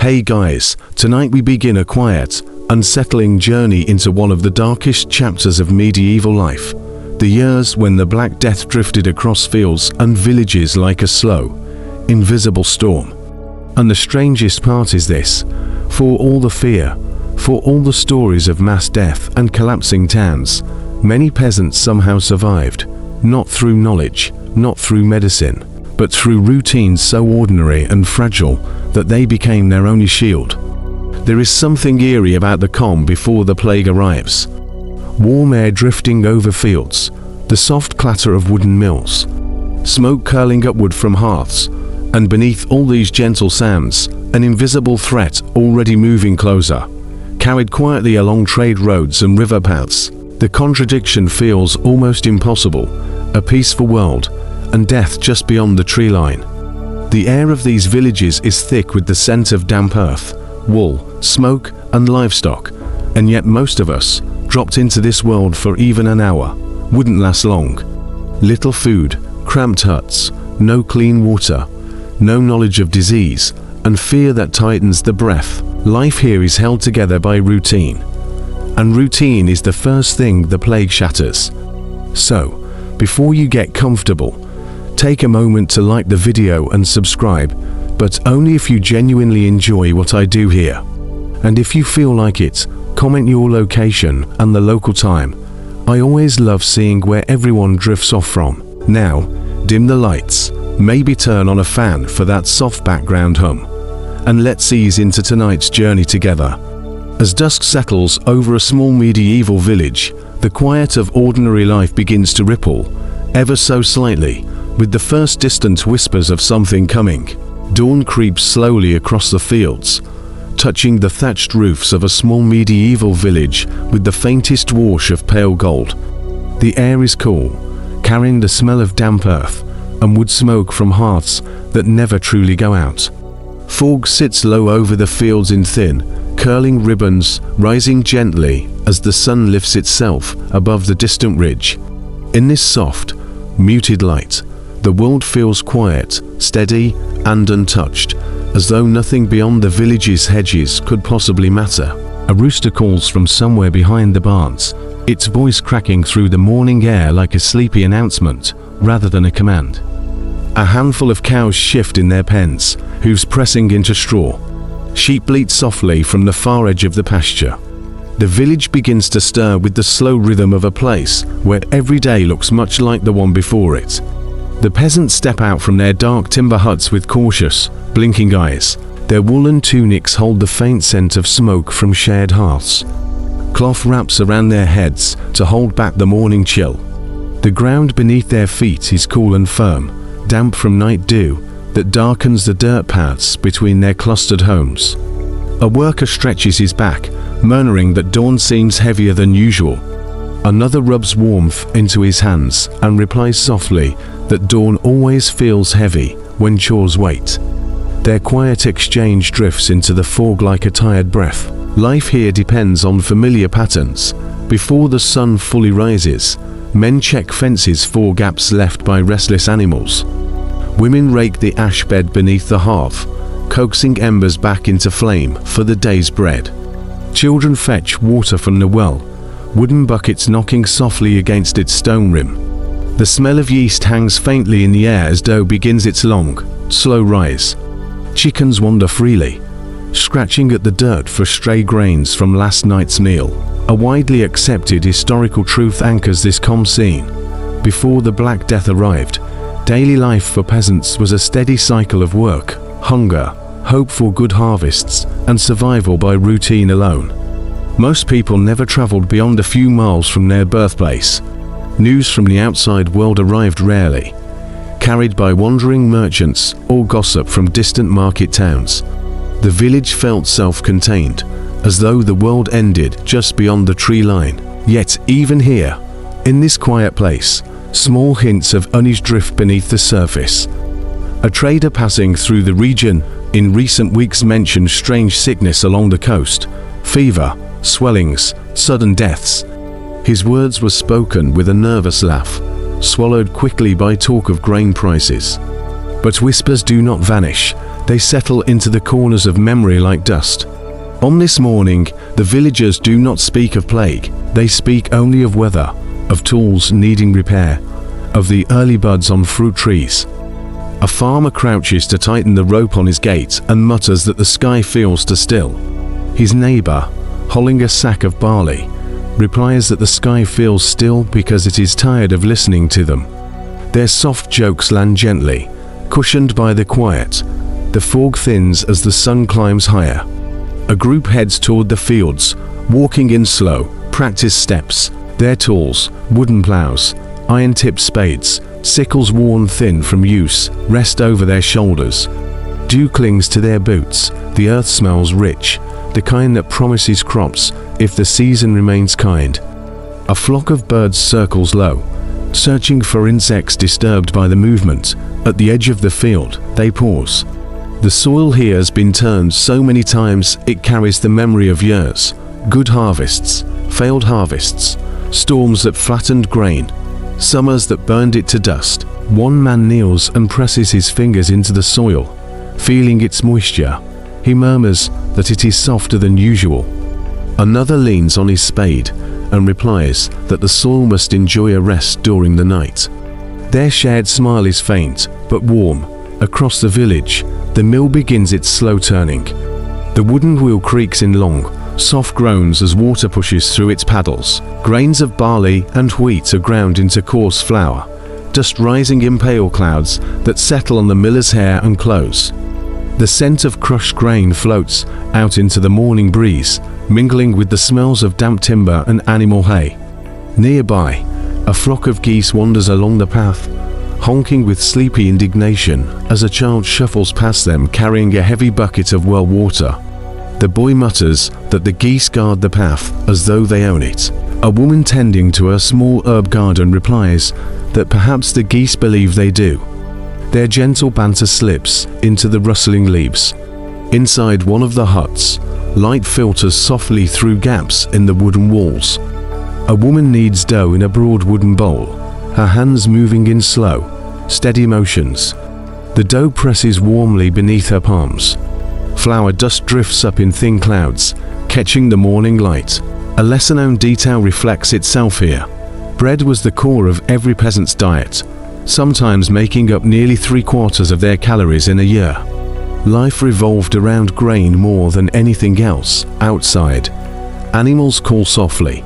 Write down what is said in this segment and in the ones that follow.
Hey guys, tonight we begin a quiet, unsettling journey into one of the darkest chapters of medieval life. The years when the Black Death drifted across fields and villages like a slow, invisible storm. And the strangest part is this: for all the fear, for all the stories of mass death and collapsing towns, many peasants somehow survived, not through knowledge, not through medicine, but through routines so ordinary and fragile that they became their only shield. There is something eerie about the calm before the plague arrives. Warm air drifting over fields, the soft clatter of wooden mills, smoke curling upward from hearths, and beneath all these gentle sounds, an invisible threat already moving closer, carried quietly along trade roads and river paths. The contradiction feels almost impossible: a peaceful world, and death just beyond the tree line. The air of these villages is thick with the scent of damp earth, wool, smoke, and livestock, and yet most of us, dropped into this world for even an hour, wouldn't last long. Little food, cramped huts, no clean water, no knowledge of disease, and fear that tightens the breath. Life here is held together by routine. And routine is the first thing the plague shatters. So, before you get comfortable, take a moment to like the video and subscribe, but only if you genuinely enjoy what I do here. And if you feel like it, comment your location and the local time. I always love seeing where everyone drifts off from. Now, dim the lights, maybe turn on a fan for that soft background hum, and let's ease into tonight's journey together. As dusk settles over a small medieval village, the quiet of ordinary life begins to ripple, ever so slightly, with the first distant whispers of something coming. Dawn creeps slowly across the fields, touching the thatched roofs of a small medieval village with the faintest wash of pale gold. The air is cool, carrying the smell of damp earth and wood smoke from hearths that never truly go out. Fog sits low over the fields in thin, curling ribbons, rising gently as the sun lifts itself above the distant ridge. In this soft, muted light, the world feels quiet, steady, and untouched, as though nothing beyond the village's hedges could possibly matter. A rooster calls from somewhere behind the barns, its voice cracking through the morning air like a sleepy announcement, rather than a command. A handful of cows shift in their pens, hooves pressing into straw. Sheep bleat softly from the far edge of the pasture. The village begins to stir with the slow rhythm of a place where every day looks much like the one before it. The peasants step out from their dark timber huts with cautious, blinking eyes. Their woolen tunics hold the faint scent of smoke from shared hearths. Cloth wraps around their heads to hold back the morning chill. The ground beneath their feet is cool and firm, damp from night dew that darkens the dirt paths between their clustered homes. A worker stretches his back, murmuring that dawn seems heavier than usual. Another rubs warmth into his hands and replies softly that dawn always feels heavy when chores wait. Their quiet exchange drifts into the fog like a tired breath. Life here depends on familiar patterns. Before the sun fully rises, men check fences for gaps left by restless animals. Women rake the ash bed beneath the hearth, coaxing embers back into flame for the day's bread. Children fetch water from the well, wooden buckets knocking softly against its stone rim. The smell of yeast hangs faintly in the air as dough begins its long, slow rise. Chickens wander freely, scratching at the dirt for stray grains from last night's meal. A widely accepted historical truth anchors this calm scene. Before the Black Death arrived, daily life for peasants was a steady cycle of work, hunger, hope for good harvests, and survival by routine alone. Most people never traveled beyond a few miles from their birthplace. News from the outside world arrived rarely, carried by wandering merchants or gossip from distant market towns. The village felt self-contained, as though the world ended just beyond the tree line. Yet even here, in this quiet place, small hints of unease drift beneath the surface. A trader passing through the region in recent weeks mentioned strange sickness along the coast, fever, swellings, sudden deaths. His words were spoken with a nervous laugh, swallowed quickly by talk of grain prices. But whispers do not vanish. They settle into the corners of memory like dust. On this morning, the villagers do not speak of plague. They speak only of weather, of tools needing repair, of the early buds on fruit trees. A farmer crouches to tighten the rope on his gate and mutters that the sky feels too still. His neighbor, hulling a sack of barley, replies that the sky feels still because it is tired of listening to them. Their soft jokes land gently, cushioned by the quiet. The fog thins as the sun climbs higher. A group heads toward the fields, walking in slow, practiced steps. Their tools, wooden plows, iron-tipped spades, sickles worn thin from use, rest over their shoulders. Dew clings to their boots. The earth smells rich, the kind that promises crops if the season remains kind. A flock of birds circles low, searching for insects disturbed by the movement. At the edge of the field, they pause. The soil here has been turned so many times it carries the memory of years. Good harvests, failed harvests, storms that flattened grain, summers that burned it to dust. One man kneels and presses his fingers into the soil, feeling its moisture. He murmurs that it is softer than usual. Another leans on his spade and replies that the soil must enjoy a rest during the night. Their shared smile is faint but warm. Across the village, the mill begins its slow turning. The wooden wheel creaks in long, soft groans as water pushes through its paddles. Grains of barley and wheat are ground into coarse flour, dust rising in pale clouds that settle on the miller's hair and clothes. The scent of crushed grain floats out into the morning breeze, mingling with the smells of damp timber and animal hay. Nearby, a flock of geese wanders along the path, honking with sleepy indignation as a child shuffles past them carrying a heavy bucket of well water. The boy mutters that the geese guard the path as though they own it. A woman tending to her small herb garden replies that perhaps the geese believe they do. Their gentle banter slips into the rustling leaves. Inside one of the huts, light filters softly through gaps in the wooden walls. A woman kneads dough in a broad wooden bowl, her hands moving in slow, steady motions. The dough presses warmly beneath her palms. Flour dust drifts up in thin clouds, catching the morning light. A lesser-known detail reflects itself here. Bread was the core of every peasant's diet, sometimes making up nearly 3/4 of their calories in a year. Life revolved around grain more than anything else. Outside, animals call softly.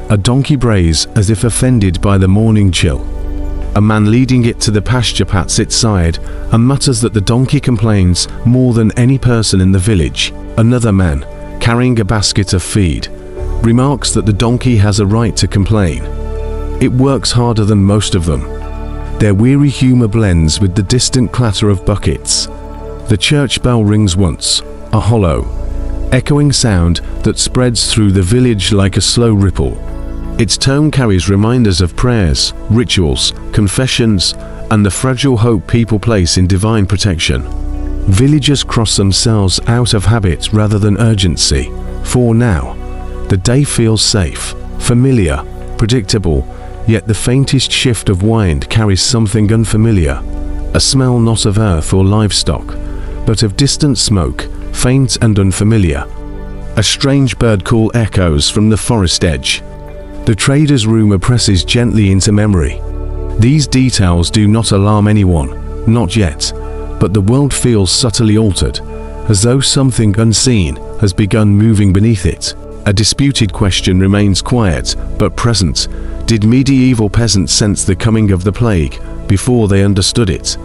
A donkey brays as if offended by the morning chill. A man leading it to the pasture pats its side and mutters that the donkey complains more than any person in the village. Another man, carrying a basket of feed, remarks that the donkey has a right to complain. It works harder than most of them. Their weary humor blends with the distant clatter of buckets. The church bell rings once, a hollow, echoing sound that spreads through the village like a slow ripple. Its tone carries reminders of prayers, rituals, confessions, and the fragile hope people place in divine protection. Villagers cross themselves out of habit rather than urgency. For now, the day feels safe, familiar, predictable, yet the faintest shift of wind carries something unfamiliar. A smell not of earth or livestock, but of distant smoke, faint and unfamiliar. A strange bird call echoes from the forest edge. The trader's rumor presses gently into memory. These details do not alarm anyone, not yet, but the world feels subtly altered, as though something unseen has begun moving beneath it. A disputed question remains quiet, but present. Did medieval peasants sense the coming of the plague before they understood it?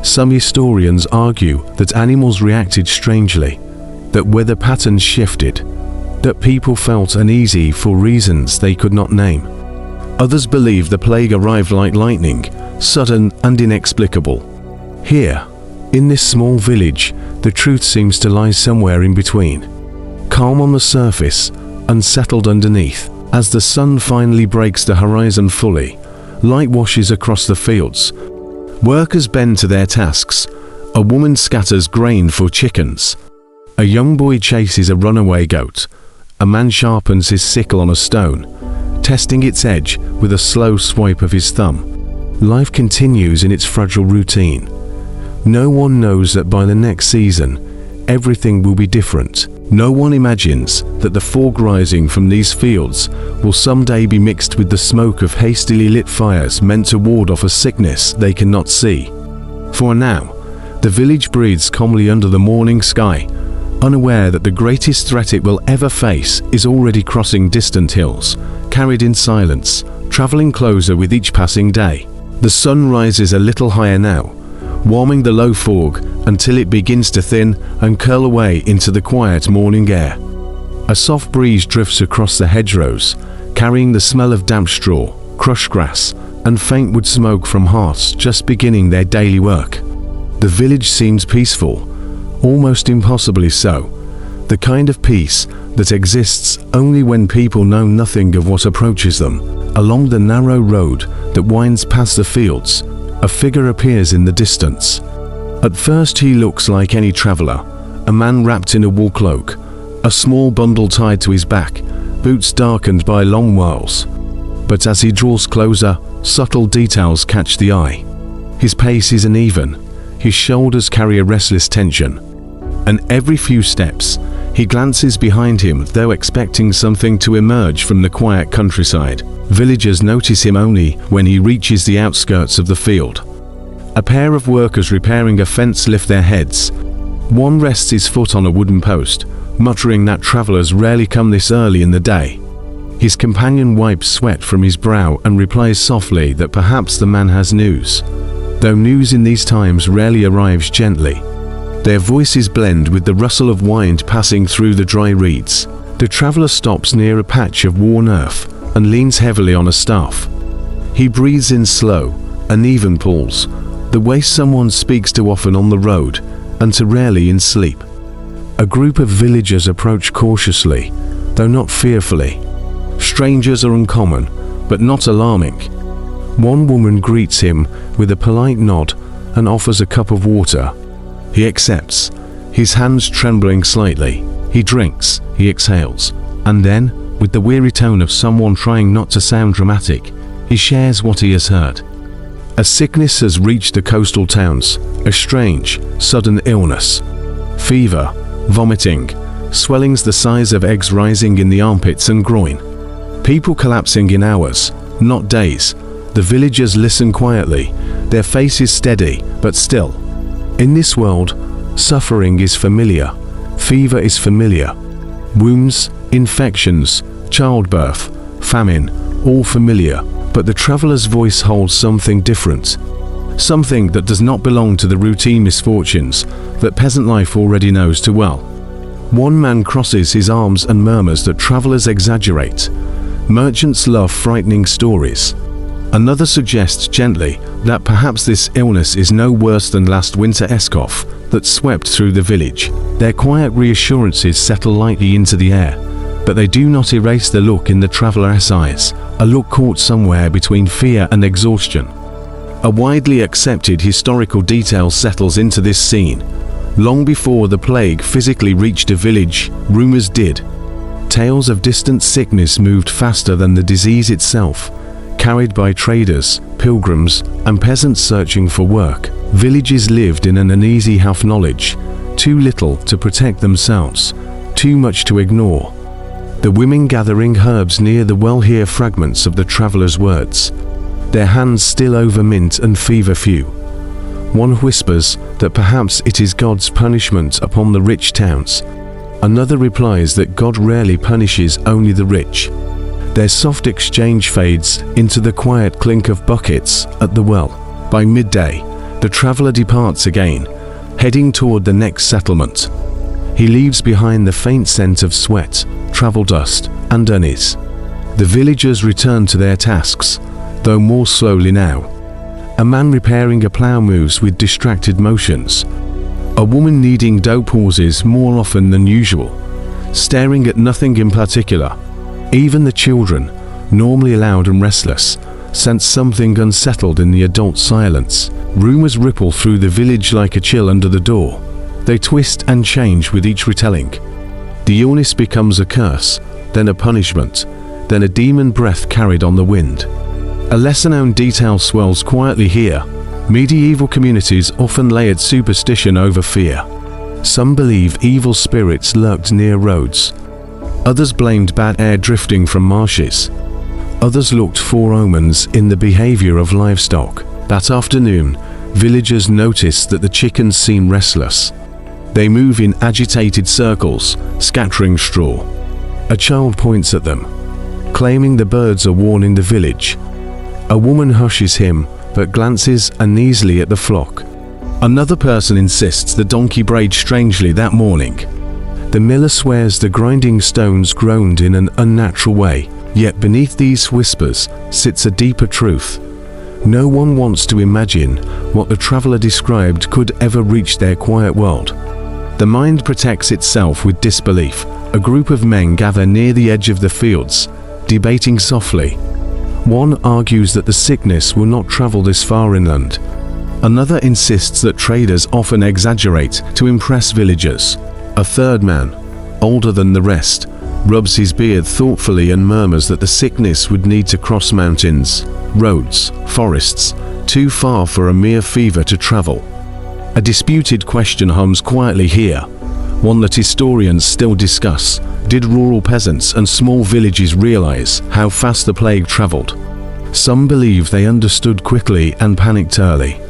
Some historians argue that animals reacted strangely, that weather patterns shifted, that people felt uneasy for reasons they could not name. Others believe the plague arrived like lightning, sudden and inexplicable. Here, in this small village, the truth seems to lie somewhere in between. Calm on the surface, unsettled underneath. As the sun finally breaks the horizon fully, light washes across the fields. Workers bend to their tasks. A woman scatters grain for chickens. A young boy chases a runaway goat. A man sharpens his sickle on a stone, testing its edge with a slow swipe of his thumb. Life continues in its fragile routine. No one knows that by the next season, everything will be different. No one imagines that the fog rising from these fields will someday be mixed with the smoke of hastily lit fires meant to ward off a sickness they cannot see. For now, the village breathes calmly under the morning sky, unaware that the greatest threat it will ever face is already crossing distant hills, carried in silence, traveling closer with each passing day. The sun rises a little higher now, warming the low fog until it begins to thin and curl away into the quiet morning air. A soft breeze drifts across the hedgerows, carrying the smell of damp straw, crushed grass, and faint wood smoke from hearths just beginning their daily work. The village seems peaceful, almost impossibly so, the kind of peace that exists only when people know nothing of what approaches them. Along the narrow road that winds past the fields, a figure appears in the distance. At first he looks like any traveler, a man wrapped in a wool cloak, a small bundle tied to his back, boots darkened by long whirls. But as he draws closer, subtle details catch the eye. His pace is uneven, his shoulders carry a restless tension, and every few steps, he glances behind him though expecting something to emerge from the quiet countryside. Villagers notice him only when he reaches the outskirts of the field. A pair of workers repairing a fence lift their heads. One rests his foot on a wooden post, muttering that travelers rarely come this early in the day. His companion wipes sweat from his brow and replies softly that perhaps the man has news, though news in these times rarely arrives gently. Their voices blend with the rustle of wind passing through the dry reeds. The traveler stops near a patch of worn earth and leans heavily on a staff. He breathes in slow, uneven pulls, the way someone speaks too often on the road and too rarely in sleep. A group of villagers approach cautiously, though not fearfully. Strangers are uncommon, but not alarming. One woman greets him with a polite nod and offers a cup of water. He accepts, his hands trembling slightly. He drinks, he exhales, and then, with the weary tone of someone trying not to sound dramatic, he shares what he has heard. A sickness has reached the coastal towns, a strange, sudden illness. Fever, vomiting, swellings the size of eggs rising in the armpits and groin. People collapsing in hours, not days. The villagers listen quietly, their faces steady, but still. In this world, suffering is familiar, fever is familiar. Wounds, infections, childbirth, famine, all familiar. But the traveler's voice holds something different. Something that does not belong to the routine misfortunes that peasant life already knows too well. One man crosses his arms and murmurs that travelers exaggerate. Merchants love frightening stories. Another suggests gently that perhaps this illness is no worse than last winter's cough that swept through the village. Their quiet reassurances settle lightly into the air, but they do not erase the look in the traveler's eyes, a look caught somewhere between fear and exhaustion. A widely accepted historical detail settles into this scene. Long before the plague physically reached a village, rumors did. Tales of distant sickness moved faster than the disease itself, carried by traders, pilgrims, and peasants searching for work. Villages lived in an uneasy half-knowledge, too little to protect themselves, too much to ignore. The women gathering herbs near the well hear fragments of the traveler's words, their hands still over mint and fever-few. One whispers that perhaps it is God's punishment upon the rich towns. Another replies that God rarely punishes only the rich. Their soft exchange fades into the quiet clink of buckets at the well. By midday, the traveler departs again, heading toward the next settlement. He leaves behind the faint scent of sweat, travel dust, and unease. The villagers return to their tasks, though more slowly now. A man repairing a plough moves with distracted motions. A woman kneading dough pauses more often than usual, staring at nothing in particular. Even the children, normally loud and restless, sense something unsettled in the adult silence. Rumors ripple through the village like a chill under the door. They twist and change with each retelling. The illness becomes a curse, then a punishment, then a demon breath carried on the wind. A lesser-known detail swells quietly here. Medieval communities often layered superstition over fear. Some believe evil spirits lurked near roads. Others blamed bad air drifting from marshes. Others looked for omens in the behavior of livestock. That afternoon, villagers noticed that the chickens seem restless. They move in agitated circles, scattering straw. A child points at them, claiming the birds are warning the village. A woman hushes him, but glances uneasily at the flock. Another person insists the donkey brayed strangely that morning. The miller swears the grinding stones groaned in an unnatural way, yet beneath these whispers sits a deeper truth. No one wants to imagine what the traveler described could ever reach their quiet world. The mind protects itself with disbelief. A group of men gather near the edge of the fields, debating softly. One argues that the sickness will not travel this far inland. Another insists that traders often exaggerate to impress villagers. A third man, older than the rest, rubs his beard thoughtfully and murmurs that the sickness would need to cross mountains, roads, forests, too far for a mere fever to travel. A disputed question hums quietly here, one that historians still discuss. Did rural peasants and small villages realize how fast the plague traveled? Some believe they understood quickly and panicked early.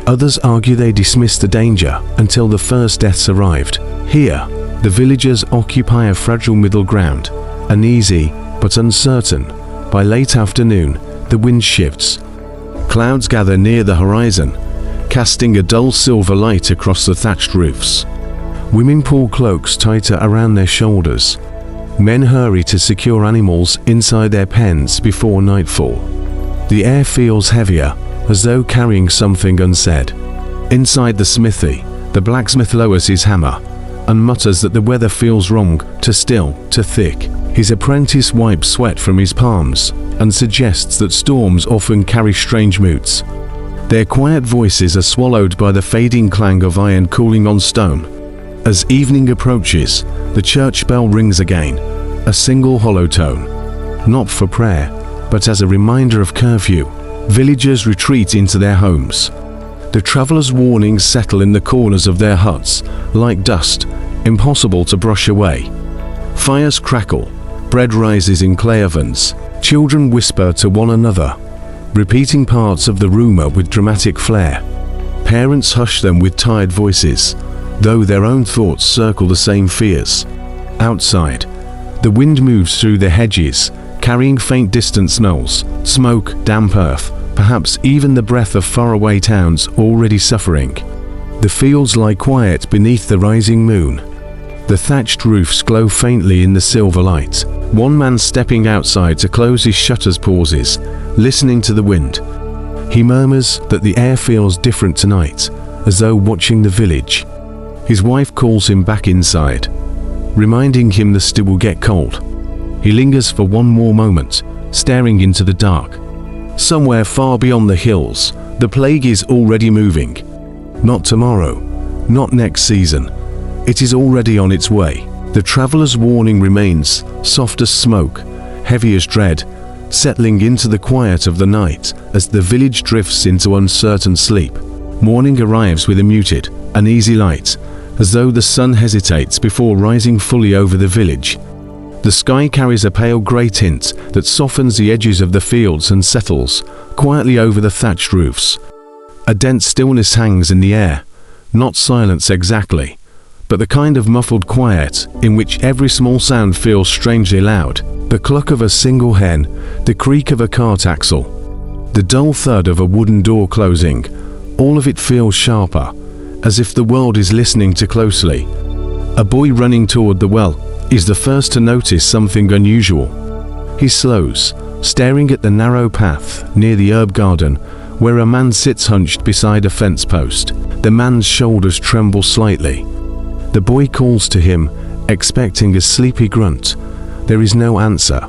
Others argue they dismissed the danger until the first deaths arrived. Here, the villagers occupy a fragile middle ground, uneasy but uncertain. By late afternoon, the wind shifts. Clouds gather near the horizon, casting a dull silver light across the thatched roofs. Women pull cloaks tighter around their shoulders. Men hurry to secure animals inside their pens before nightfall. The air feels heavier, as though carrying something unsaid. Inside the smithy, the blacksmith lowers his hammer and mutters that the weather feels wrong, too still, too thick. His apprentice wipes sweat from his palms and suggests that storms often carry strange moods. Their quiet voices are swallowed by the fading clang of iron cooling on stone. As evening approaches, the church bell rings again, a single hollow tone. Not for prayer, but as a reminder of curfew. Villagers retreat into their homes. The travelers' warnings settle in the corners of their huts, like dust, impossible to brush away. Fires crackle, bread rises in clay ovens. Children whisper to one another, repeating parts of the rumor with dramatic flair. Parents hush them with tired voices, though their own thoughts circle the same fears. Outside, the wind moves through the hedges, carrying faint distant smells, smoke, damp earth, perhaps even the breath of faraway towns already suffering. The fields lie quiet beneath the rising moon. The thatched roofs glow faintly in the silver light. One man stepping outside to close his shutters pauses, listening to the wind. He murmurs that the air feels different tonight, as though watching the village. His wife calls him back inside, reminding him the still will get cold. He lingers for one more moment, staring into the dark. Somewhere far beyond the hills, the plague is already moving. Not tomorrow, not next season. It is already on its way. The traveler's warning remains, soft as smoke, heavy as dread, settling into the quiet of the night as the village drifts into uncertain sleep. Morning arrives with a muted, uneasy light, as though the sun hesitates before rising fully over the village. The sky carries a pale grey tint that softens the edges of the fields and settles quietly over the thatched roofs. A dense stillness hangs in the air, not silence exactly, but the kind of muffled quiet in which every small sound feels strangely loud. The cluck of a single hen, the creak of a cart axle, the dull thud of a wooden door closing, all of it feels sharper, as if the world is listening too closely. A boy running toward the well is the first to notice something unusual. He slows, staring at the narrow path near the herb garden where a man sits hunched beside a fence post. The man's shoulders tremble slightly. The boy calls to him, expecting a sleepy grunt. There is no answer.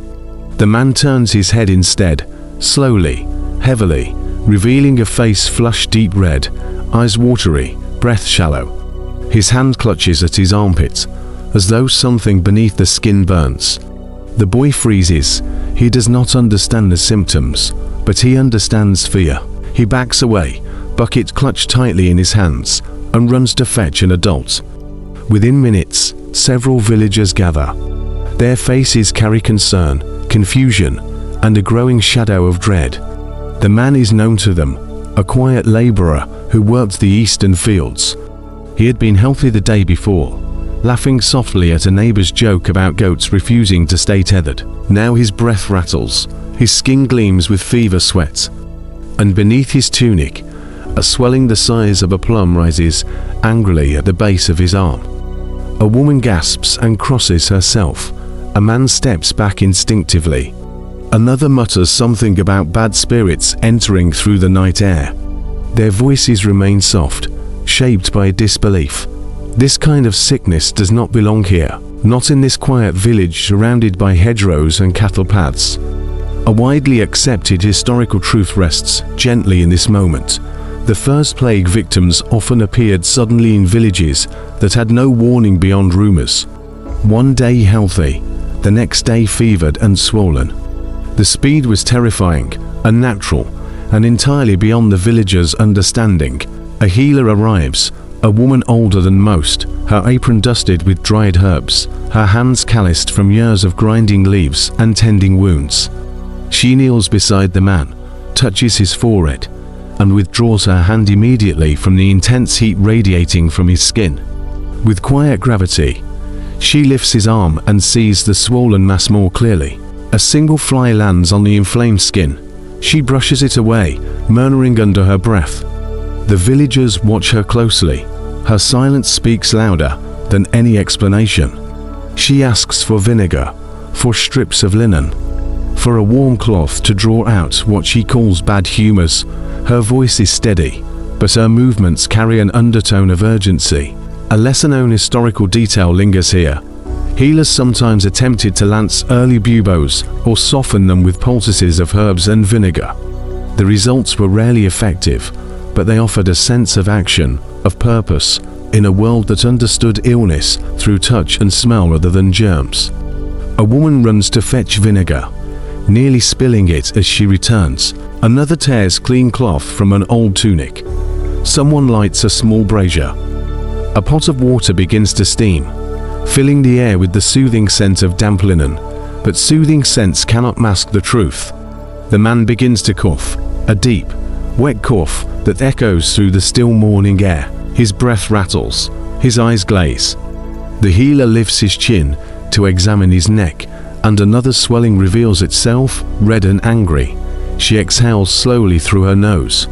The man turns his head instead, slowly, heavily, revealing a face flushed deep red, eyes watery, breath shallow. His hand clutches at his armpit, as though something beneath the skin burns. The boy freezes. He does not understand the symptoms, but he understands fear. He backs away, bucket clutched tightly in his hands, and runs to fetch an adult. Within minutes, several villagers gather. Their faces carry concern, confusion, and a growing shadow of dread. The man is known to them, a quiet laborer who worked the eastern fields. He had been healthy the day before, laughing softly at a neighbor's joke about goats refusing to stay tethered. Now his breath rattles, his skin gleams with fever sweat, and beneath his tunic, a swelling the size of a plum rises angrily at the base of his arm. A woman gasps and crosses herself. A man steps back instinctively. Another mutters something about bad spirits entering through the night air. Their voices remain soft, shaped by disbelief. This kind of sickness does not belong here, not in this quiet village surrounded by hedgerows and cattle paths. A widely accepted historical truth rests gently in this moment. The first plague victims often appeared suddenly in villages that had no warning beyond rumors. One day healthy, the next day fevered and swollen. The speed was terrifying, unnatural, and entirely beyond the villagers' understanding. A healer arrives, a woman older than most, her apron dusted with dried herbs, her hands calloused from years of grinding leaves and tending wounds. She kneels beside the man, touches his forehead, and withdraws her hand immediately from the intense heat radiating from his skin. With quiet gravity, she lifts his arm and sees the swollen mass more clearly. A single fly lands on the inflamed skin. She brushes it away, murmuring under her breath. The villagers watch her closely. Her silence speaks louder than any explanation. She asks for vinegar, for strips of linen, for a warm cloth to draw out what she calls bad humors. Her voice is steady, but her movements carry an undertone of urgency. A lesser-known historical detail lingers here. Healers sometimes attempted to lance early buboes or soften them with poultices of herbs and vinegar. The results were rarely effective, but they offered a sense of action, of purpose, in a world that understood illness through touch and smell rather than germs. A woman runs to fetch vinegar, nearly spilling it as she returns. Another tears clean cloth from an old tunic. Someone lights a small brazier. A pot of water begins to steam, filling the air with the soothing scent of damp linen, but soothing scents cannot mask the truth. The man begins to cough, a deep, wet cough that echoes through the still morning air. His breath rattles, his eyes glaze. The healer lifts his chin to examine his neck, and another swelling reveals itself, red and angry. She exhales slowly through her nose.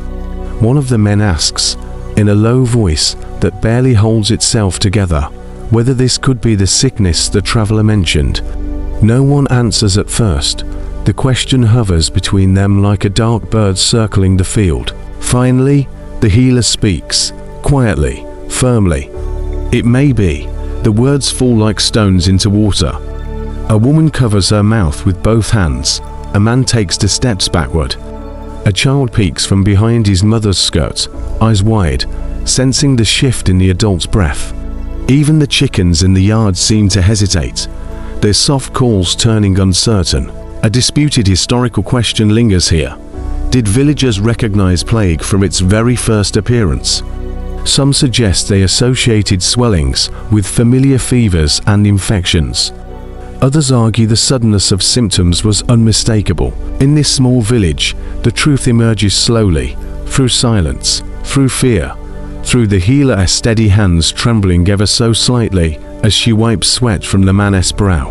One of the men asks, in a low voice that barely holds itself together, whether this could be the sickness the traveler mentioned. No one answers at first. The question hovers between them like a dark bird circling the field. Finally, the healer speaks, quietly, firmly. It may be. The words fall like stones into water. A woman covers her mouth with both hands. A man takes 2 steps backward. A child peeks from behind his mother's skirt, eyes wide, sensing the shift in the adult's breath. Even the chickens in the yard seem to hesitate, their soft calls turning uncertain. A disputed historical question lingers here. Did villagers recognize plague from its very first appearance? Some suggest they associated swellings with familiar fevers and infections. Others argue the suddenness of symptoms was unmistakable. In this small village, the truth emerges slowly, through silence, through fear, through the healer's steady hands trembling ever so slightly as she wipes sweat from the man's brow.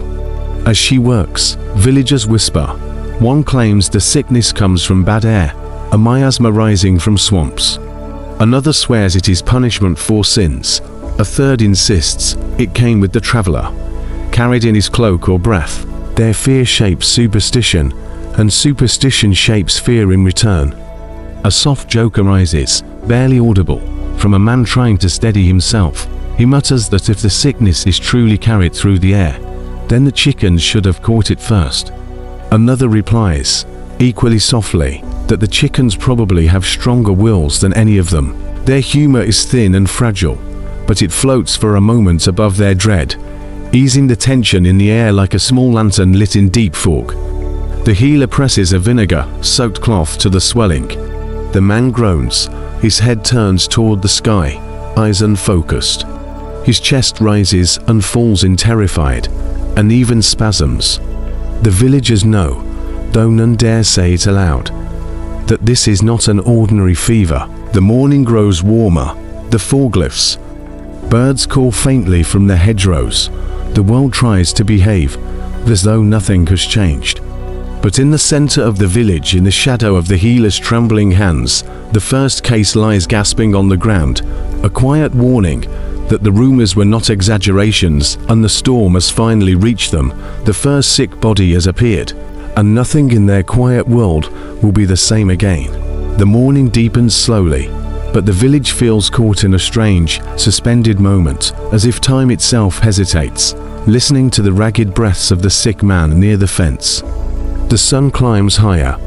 As she works, villagers whisper. One claims the sickness comes from bad air, a miasma rising from swamps. Another swears it is punishment for sins. A third insists it came with the traveler, carried in his cloak or breath. Their fear shapes superstition, and superstition shapes fear in return. A soft joke arises, barely audible, from a man trying to steady himself. He mutters that if the sickness is truly carried through the air, then the chickens should have caught it first. Another replies, equally softly, that the chickens probably have stronger wills than any of them. Their humor is thin and fragile, but it floats for a moment above their dread, easing the tension in the air like a small lantern lit in deep fog. The healer presses a vinegar-soaked cloth to the swelling. The man groans, His head turns toward the sky, eyes unfocused. His chest rises and falls in terrified, uneven spasms. The villagers know, though none dare say it aloud, that this is not an ordinary fever. The morning grows warmer, the fog lifts. Birds call faintly from the hedgerows. The world tries to behave as though nothing has changed. But in the center of the village, in the shadow of the healer's trembling hands, the first case lies gasping on the ground, a quiet warning that the rumors were not exaggerations and the storm has finally reached them. The first sick body has appeared, and nothing in their quiet world will be the same again. The morning deepens slowly, but the village feels caught in a strange, suspended moment, as if time itself hesitates, listening to the ragged breaths of the sick man near the fence. The sun climbs higher,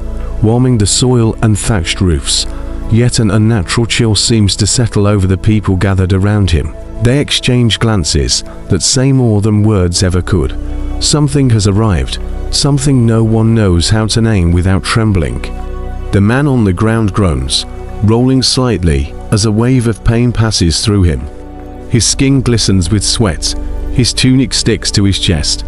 warming the soil and thatched roofs, yet an unnatural chill seems to settle over the people gathered around him. They exchange glances that say more than words ever could. Something has arrived, something no one knows how to name without trembling. The man on the ground groans, rolling slightly as a wave of pain passes through him. His skin glistens with sweat, his tunic sticks to his chest.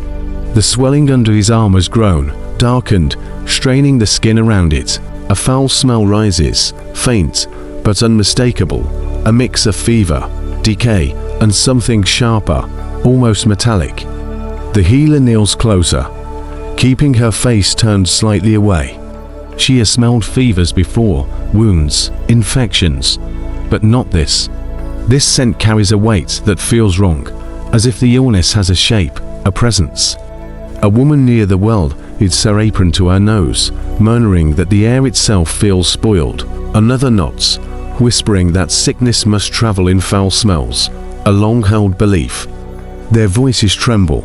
The swelling under his arm has grown, darkened, straining the skin around it. A foul smell rises, faint but unmistakable, a mix of fever, decay, and something sharper, almost metallic. The healer kneels closer, keeping her face turned slightly away. She has smelled fevers before, wounds, infections, but not this. This scent carries a weight that feels wrong, as if the illness has a shape, a presence. A woman near the well hides her apron to her nose, murmuring that the air itself feels spoiled. Another nods, whispering that sickness must travel in foul smells, a long-held belief. Their voices tremble,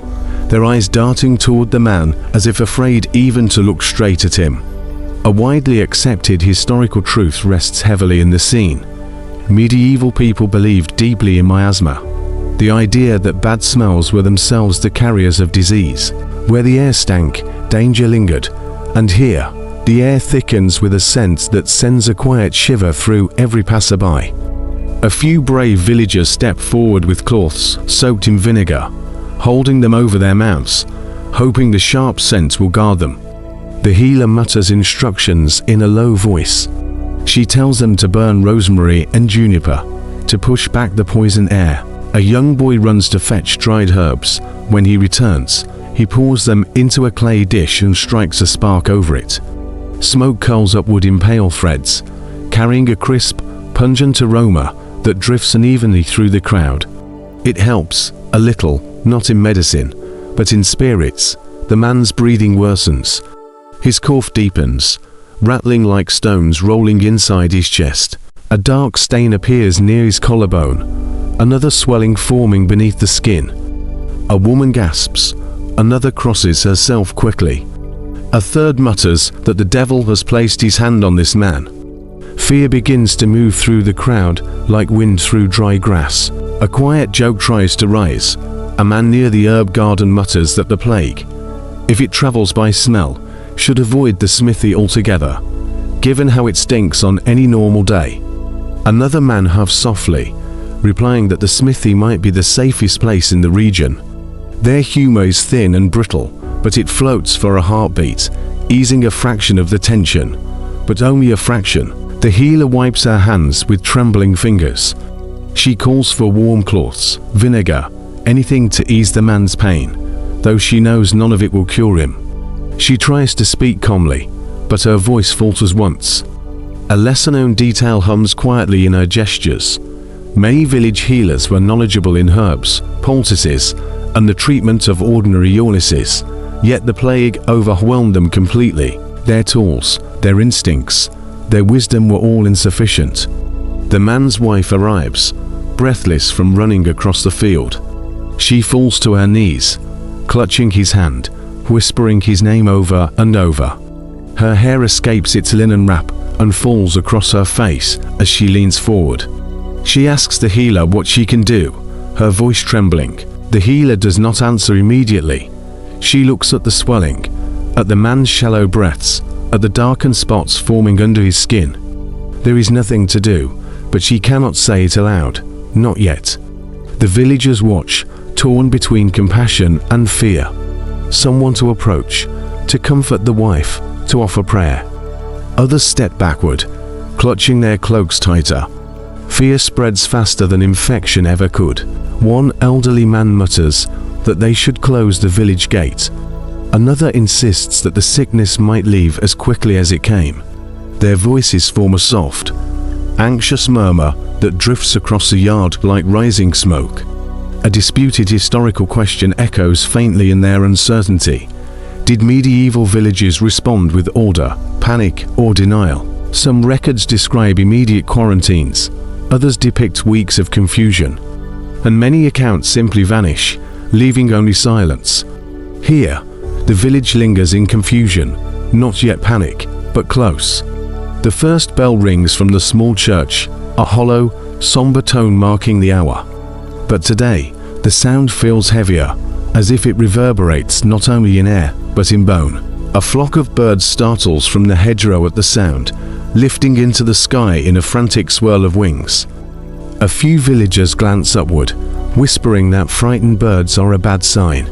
their eyes darting toward the man as if afraid even to look straight at him. A widely accepted historical truth rests heavily in the scene. Medieval people believed deeply in miasma, the idea that bad smells were themselves the carriers of disease. Where the air stank, danger lingered, and here, the air thickens with a scent that sends a quiet shiver through every passerby. A few brave villagers step forward with cloths soaked in vinegar, holding them over their mouths, hoping the sharp scent will guard them. The healer mutters instructions in a low voice. She tells them to burn rosemary and juniper, to push back the poison air. A young boy runs to fetch dried herbs. When he returns, he pours them into a clay dish and strikes a spark over it. Smoke curls upward in pale threads, carrying a crisp, pungent aroma that drifts unevenly through the crowd. It helps, a little, not in medicine, but in spirits. The man's breathing worsens. His cough deepens, rattling like stones rolling inside his chest. A dark stain appears near his collarbone, another swelling forming beneath the skin. A woman gasps, another crosses herself quickly. A third mutters that the devil has placed his hand on this man. Fear begins to move through the crowd like wind through dry grass. A quiet joke tries to rise. A man near the herb garden mutters that the plague, if it travels by smell, should avoid the smithy altogether, given how it stinks on any normal day. Another man huffs softly, replying that the smithy might be the safest place in the region. Their humor is thin and brittle, but it floats for a heartbeat, easing a fraction of the tension, but only a fraction. The healer wipes her hands with trembling fingers. She calls for warm cloths, vinegar, anything to ease the man's pain, though she knows none of it will cure him. She tries to speak calmly, but her voice falters once. A lesser-known detail hums quietly in her gestures. Many village healers were knowledgeable in herbs, poultices, and the treatment of ordinary illnesses, yet the plague overwhelmed them completely. Their tools, their instincts, their wisdom were all insufficient. The man's wife arrives, breathless from running across the field. She falls to her knees, clutching his hand, whispering his name over and over. Her hair escapes its linen wrap and falls across her face as she leans forward. She asks the healer what she can do, her voice trembling. The healer does not answer immediately. She looks at the swelling, at the man's shallow breaths, at the darkened spots forming under his skin. There is nothing to do, but she cannot say it aloud, not yet. The villagers watch, torn between compassion and fear. Someone to approach, to comfort the wife, to offer prayer. Others step backward, clutching their cloaks tighter. Fear spreads faster than infection ever could. One elderly man mutters that they should close the village gate. Another insists that the sickness might leave as quickly as it came. Their voices form a soft, anxious murmur that drifts across the yard like rising smoke. A disputed historical question echoes faintly in their uncertainty. Did medieval villages respond with order, panic, or denial? Some records describe immediate quarantines, others depict weeks of confusion, and many accounts simply vanish, leaving only silence. Here, the village lingers in confusion, not yet panic, but close. The first bell rings from the small church, a hollow, somber tone marking the hour. But today, the sound feels heavier, as if it reverberates not only in air, but in bone. A flock of birds startles from the hedgerow at the sound, lifting into the sky in a frantic swirl of wings. A few villagers glance upward, whispering that frightened birds are a bad sign.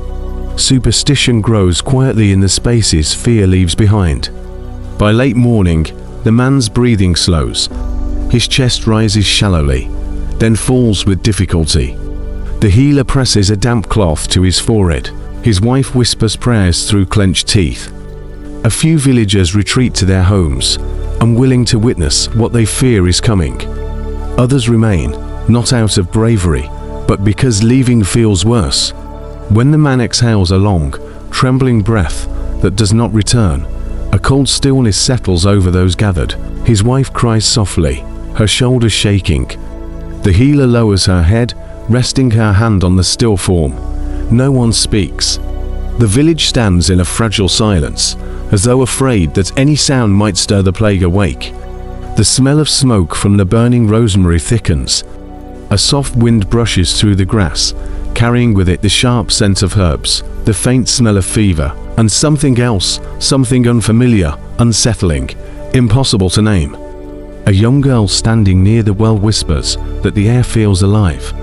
Superstition grows quietly in the spaces fear leaves behind. By late morning, the man's breathing slows. His chest rises shallowly, then falls with difficulty. The healer presses a damp cloth to his forehead. His wife whispers prayers through clenched teeth. A few villagers retreat to their homes, unwilling to witness what they fear is coming. Others remain, not out of bravery, but because leaving feels worse. When the man exhales a long, trembling breath that does not return, a cold stillness settles over those gathered. His wife cries softly, her shoulders shaking. The healer lowers her head, resting her hand on the still form. No one speaks. The village stands in a fragile silence, as though afraid that any sound might stir the plague awake. The smell of smoke from the burning rosemary thickens. A soft wind brushes through the grass, carrying with it the sharp scent of herbs, the faint smell of fever, and something else, something unfamiliar, unsettling, impossible to name. A young girl standing near the well whispers that the air feels alive.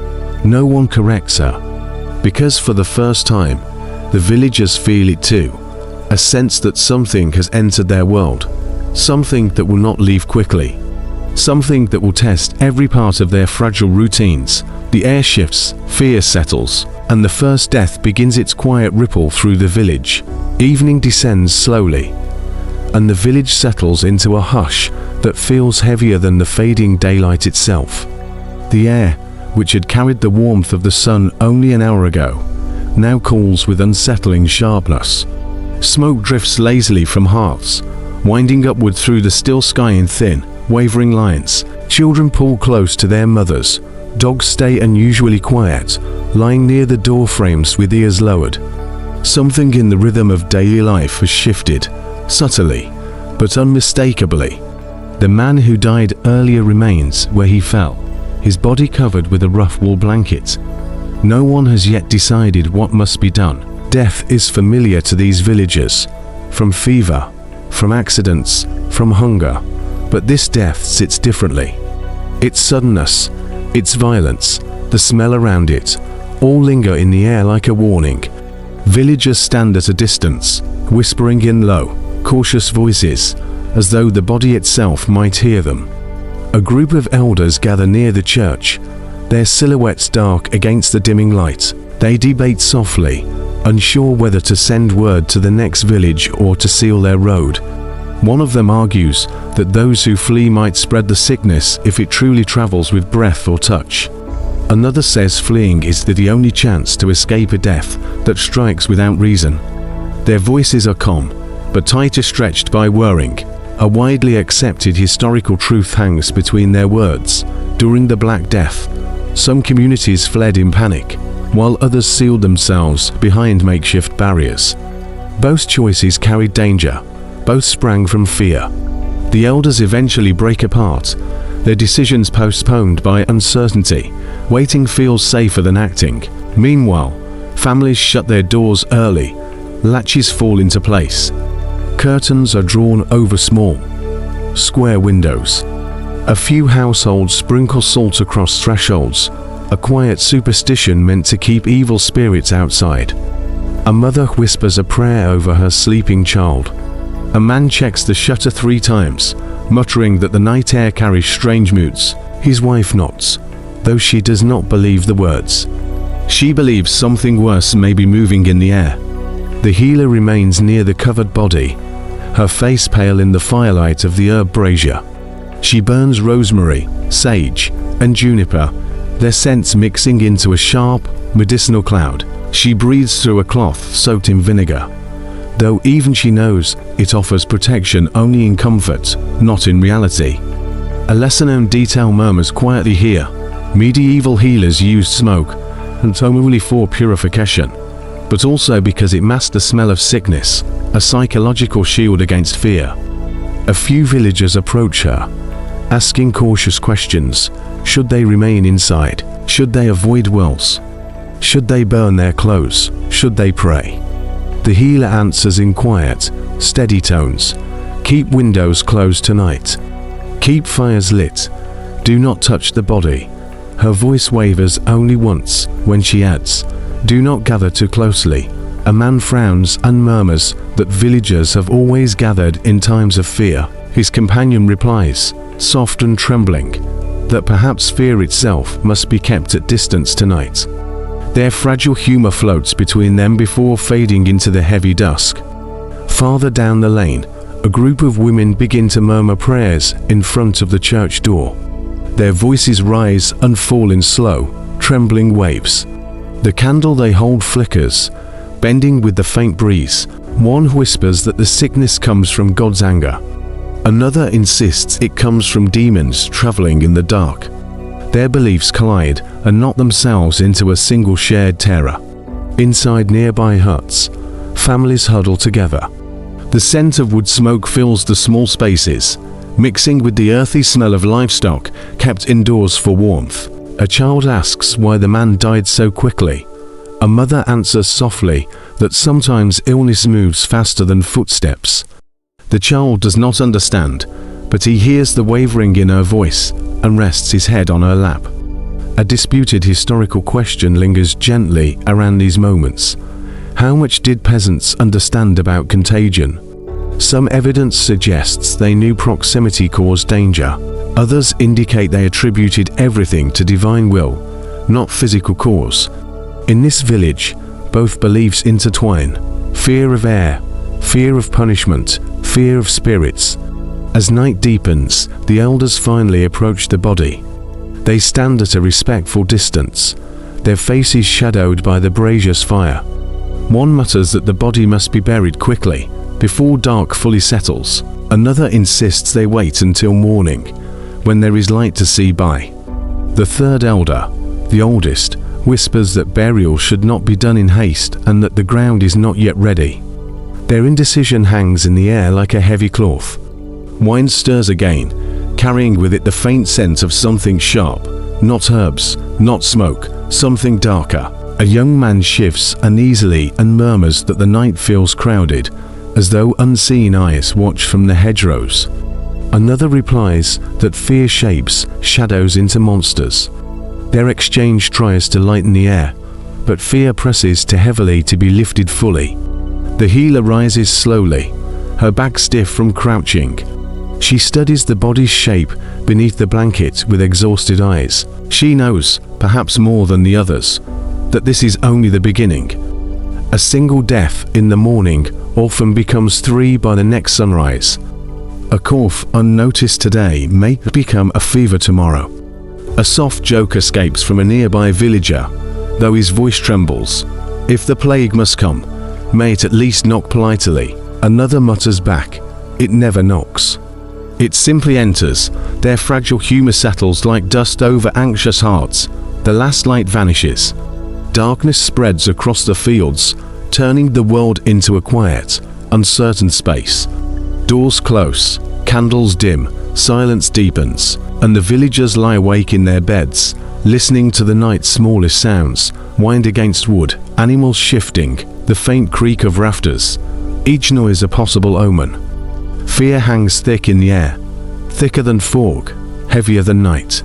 No one corrects her, because for the first time, the villagers feel it too, a sense that something has entered their world, something that will not leave quickly, something that will test every part of their fragile routines. The air shifts, fear settles, and the first death begins its quiet ripple through the village. Evening descends slowly, and the village settles into a hush that feels heavier than the fading daylight itself. The air, which had carried the warmth of the sun only an hour ago, now cools with unsettling sharpness. Smoke drifts lazily from hearths, winding upward through the still sky in thin, wavering lines. Children pull close to their mothers. Dogs stay unusually quiet, lying near the door frames with ears lowered. Something in the rhythm of daily life has shifted, subtly, but unmistakably. The man who died earlier remains where he fell, his body covered with a rough wool blanket. No one has yet decided what must be done. Death is familiar to these villagers, from fever, from accidents, from hunger, but this death sits differently. Its suddenness, its violence, the smell around it, all linger in the air like a warning. Villagers stand at a distance, whispering in low, cautious voices, as though the body itself might hear them. A group of elders gather near the church, their silhouettes dark against the dimming light. They debate softly, unsure whether to send word to the next village or to seal their road. One of them argues that those who flee might spread the sickness if it truly travels with breath or touch. Another says fleeing is the only chance to escape a death that strikes without reason. Their voices are calm, but tighter stretched by worrying. A widely accepted historical truth hangs between their words. During the Black Death, some communities fled in panic, while others sealed themselves behind makeshift barriers. Both choices carried danger, both sprang from fear. The elders eventually break apart, their decisions postponed by uncertainty. Waiting feels safer than acting. Meanwhile, families shut their doors early, latches fall into place. Curtains are drawn over small, square windows. A few households sprinkle salt across thresholds, a quiet superstition meant to keep evil spirits outside. A mother whispers a prayer over her sleeping child. A man checks the shutter 3 times, muttering that the night air carries strange moods. His wife nods, though she does not believe the words. She believes something worse may be moving in the air. The healer remains near the covered body, her face pale in the firelight of the herb brazier. She burns rosemary, sage, and juniper, their scents mixing into a sharp, medicinal cloud. She breathes through a cloth soaked in vinegar, though even she knows it offers protection only in comfort, not in reality. A lesser-known detail murmurs quietly here. Medieval healers used smoke, not only for purification, but also because it masked the smell of sickness, a psychological shield against fear. A few villagers approach her, asking cautious questions. Should they remain inside? Should they avoid wells? Should they burn their clothes? Should they pray? The healer answers in quiet, steady tones. Keep windows closed tonight. Keep fires lit. Do not touch the body. Her voice wavers only once when she adds, do not gather too closely. A man frowns and murmurs that villagers have always gathered in times of fear. His companion replies, soft and trembling, that perhaps fear itself must be kept at distance tonight. Their fragile humor floats between them before fading into the heavy dusk. Farther down the lane, a group of women begin to murmur prayers in front of the church door. Their voices rise and fall in slow, trembling waves. The candle they hold flickers, bending with the faint breeze. One whispers that the sickness comes from God's anger. Another insists it comes from demons traveling in the dark. Their beliefs collide and knot themselves into a single shared terror. Inside nearby huts, families huddle together. The scent of wood smoke fills the small spaces, mixing with the earthy smell of livestock kept indoors for warmth. A child asks why the man died so quickly. A mother answers softly that sometimes illness moves faster than footsteps. The child does not understand, but he hears the wavering in her voice and rests his head on her lap. A disputed historical question lingers gently around these moments. How much did peasants understand about contagion? Some evidence suggests they knew proximity caused danger. Others indicate they attributed everything to divine will, not physical cause. In this village, both beliefs intertwine: fear of air, fear of punishment, fear of spirits. As night deepens, the elders finally approach the body. They stand at a respectful distance, their faces shadowed by the brazier's fire. One mutters that the body must be buried quickly, before dark fully settles. Another insists they wait until morning, when there is light to see by. The third elder, the oldest, whispers that burial should not be done in haste and that the ground is not yet ready. Their indecision hangs in the air like a heavy cloth. Wine stirs again, carrying with it the faint scent of something sharp, not herbs, not smoke, something darker. A young man shifts uneasily and murmurs that the night feels crowded, as though unseen eyes watch from the hedgerows. Another replies that fear shapes shadows into monsters. Their exchange tries to lighten the air, but fear presses too heavily to be lifted fully. The healer rises slowly, her back stiff from crouching. She studies the body's shape beneath the blanket with exhausted eyes. She knows, perhaps more than the others, that this is only the beginning. A single death in the morning often becomes 3 by the next sunrise. A cough unnoticed today may become a fever tomorrow. A soft joke escapes from a nearby villager, though his voice trembles. If the plague must come, may it at least knock politely. Another mutters back, it never knocks. It simply enters. Their fragile humor settles like dust over anxious hearts. The last light vanishes. Darkness spreads across the fields, turning the world into a quiet, uncertain space. Doors close, candles dim, silence deepens, and the villagers lie awake in their beds, listening to the night's smallest sounds: wind against wood, animals shifting, the faint creak of rafters, each noise a possible omen. Fear hangs thick in the air, thicker than fog, heavier than night.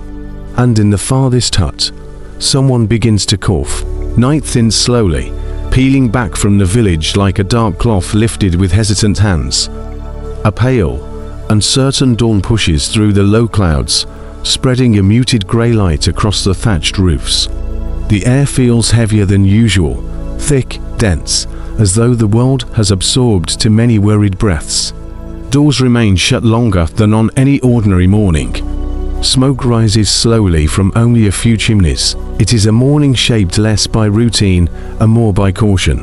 And in the farthest hut, someone begins to cough. Night thins slowly, peeling back from the village like a dark cloth lifted with hesitant hands. A pale, uncertain dawn pushes through the low clouds, spreading a muted grey light across the thatched roofs. The air feels heavier than usual, thick, dense, as though the world has absorbed too many worried breaths. Doors remain shut longer than on any ordinary morning. Smoke rises slowly from only a few chimneys. It is a morning shaped less by routine and more by caution.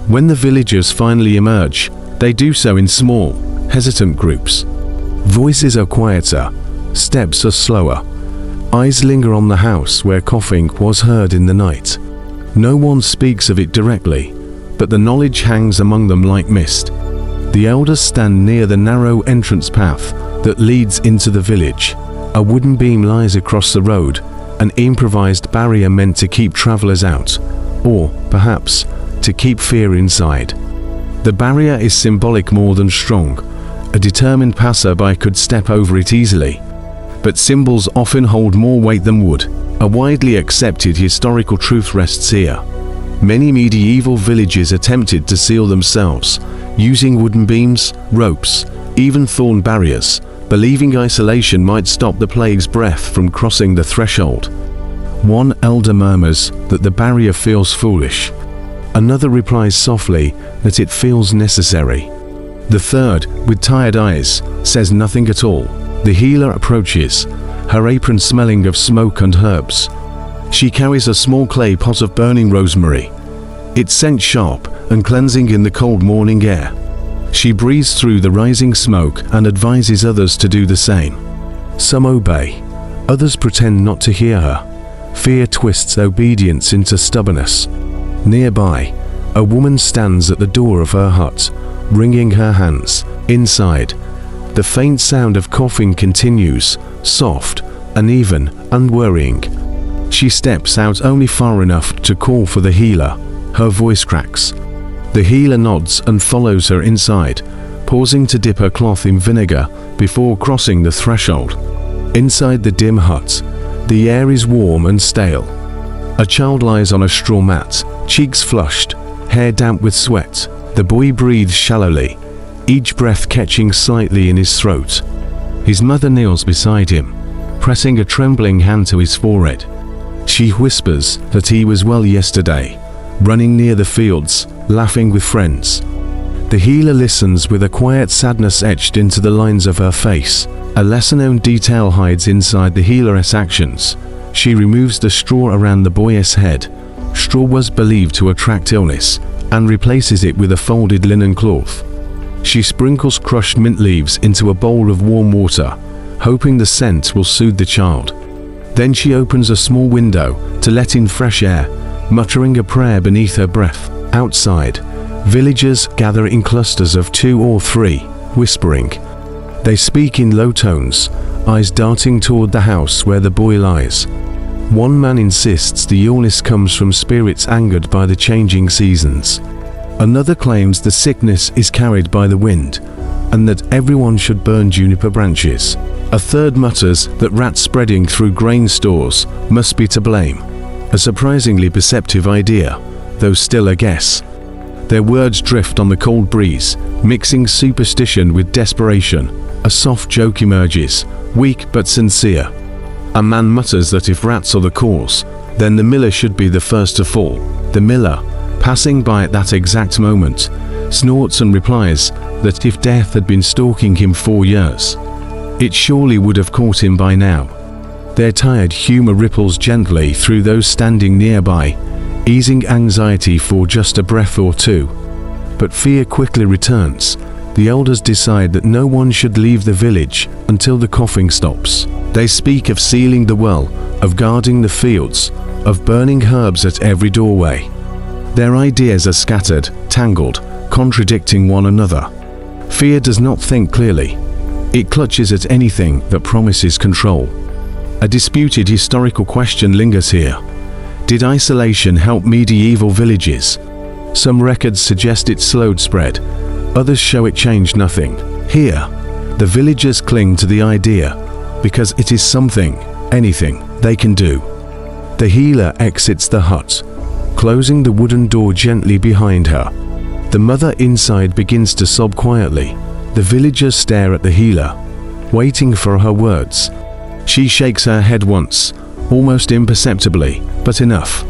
When the villagers finally emerge, they do so in small, hesitant groups. Voices are quieter, steps are slower. Eyes linger on the house where coughing was heard in the night. No one speaks of it directly, but the knowledge hangs among them like mist. The elders stand near the narrow entrance path that leads into the village. A wooden beam lies across the road, an improvised barrier meant to keep travelers out, or, perhaps, to keep fear inside. The barrier is symbolic more than strong. A determined passerby could step over it easily. But symbols often hold more weight than wood. A widely accepted historical truth rests here. Many medieval villages attempted to seal themselves, using wooden beams, ropes, even thorn barriers, believing isolation might stop the plague's breath from crossing the threshold. One elder murmurs that the barrier feels foolish. Another replies softly that it feels necessary. The third, with tired eyes, says nothing at all. The healer approaches, her apron smelling of smoke and herbs. She carries a small clay pot of burning rosemary, its scent sharp and cleansing in the cold morning air. She breathes through the rising smoke and advises others to do the same. Some obey, others pretend not to hear her. Fear twists obedience into stubbornness. Nearby, a woman stands at the door of her hut, wringing her hands. Inside, the faint sound of coughing continues, soft, uneven, unworrying. She steps out only far enough to call for the healer. Her voice cracks. The healer nods and follows her inside, pausing to dip her cloth in vinegar before crossing the threshold. Inside the dim hut, the air is warm and stale. A child lies on a straw mat, cheeks flushed, hair damp with sweat. The boy breathes shallowly, each breath catching slightly in his throat. His mother kneels beside him, pressing a trembling hand to his forehead. She whispers that he was well yesterday, running near the fields, laughing with friends. The healer listens with a quiet sadness etched into the lines of her face. A lesser-known detail hides inside the healer's actions. She removes the straw around the boy's head. Straw was believed to attract illness, and replaces it with a folded linen cloth. She sprinkles crushed mint leaves into a bowl of warm water, hoping the scent will soothe the child. Then she opens a small window to let in fresh air, muttering a prayer beneath her breath. Outside, villagers gather in clusters of 2 or 3, whispering. They speak in low tones, eyes darting toward the house where the boy lies. One man insists the illness comes from spirits angered by the changing seasons. Another claims the sickness is carried by the wind, and that everyone should burn juniper branches. A third mutters that rats spreading through grain stores must be to blame. A surprisingly perceptive idea, though still a guess. Their words drift on the cold breeze, mixing superstition with desperation. A soft joke emerges, weak but sincere. A man mutters that if rats are the cause, then the miller should be the first to fall. The miller, passing by at that exact moment, snorts and replies that if death had been stalking him 4 years, it surely would have caught him by now. Their tired humor ripples gently through those standing nearby, easing anxiety for just a breath or two. But fear quickly returns. The elders decide that no one should leave the village until the coughing stops. They speak of sealing the well, of guarding the fields, of burning herbs at every doorway. Their ideas are scattered, tangled, contradicting one another. Fear does not think clearly. It clutches at anything that promises control. A disputed historical question lingers here. Did isolation help medieval villages? Some records suggest it slowed spread. Others show it changed nothing. Here, the villagers cling to the idea because it is anything they can do. The healer exits the hut, closing the wooden door gently behind her. The mother inside begins to sob quietly. The villagers stare at the healer, waiting for her words. She shakes her head once, almost imperceptibly, but enough.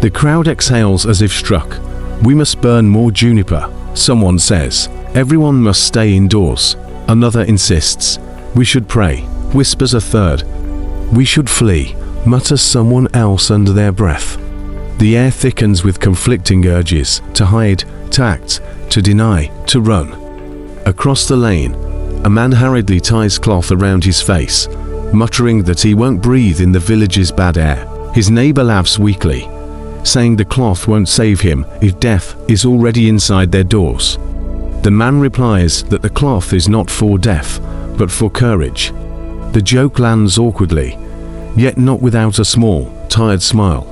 The crowd exhales as if struck. "We must burn more juniper," someone says. "Everyone must stay indoors," another insists. "We should pray," whispers a third. "We should flee," mutters someone else under their breath. The air thickens with conflicting urges to hide, to act, to deny, to run. Across the lane, a man hurriedly ties cloth around his face, muttering that he won't breathe in the village's bad air. His neighbor laughs weakly, saying the cloth won't save him if death is already inside their doors. The man replies that the cloth is not for death, but for courage. The joke lands awkwardly, yet not without a small, tired smile.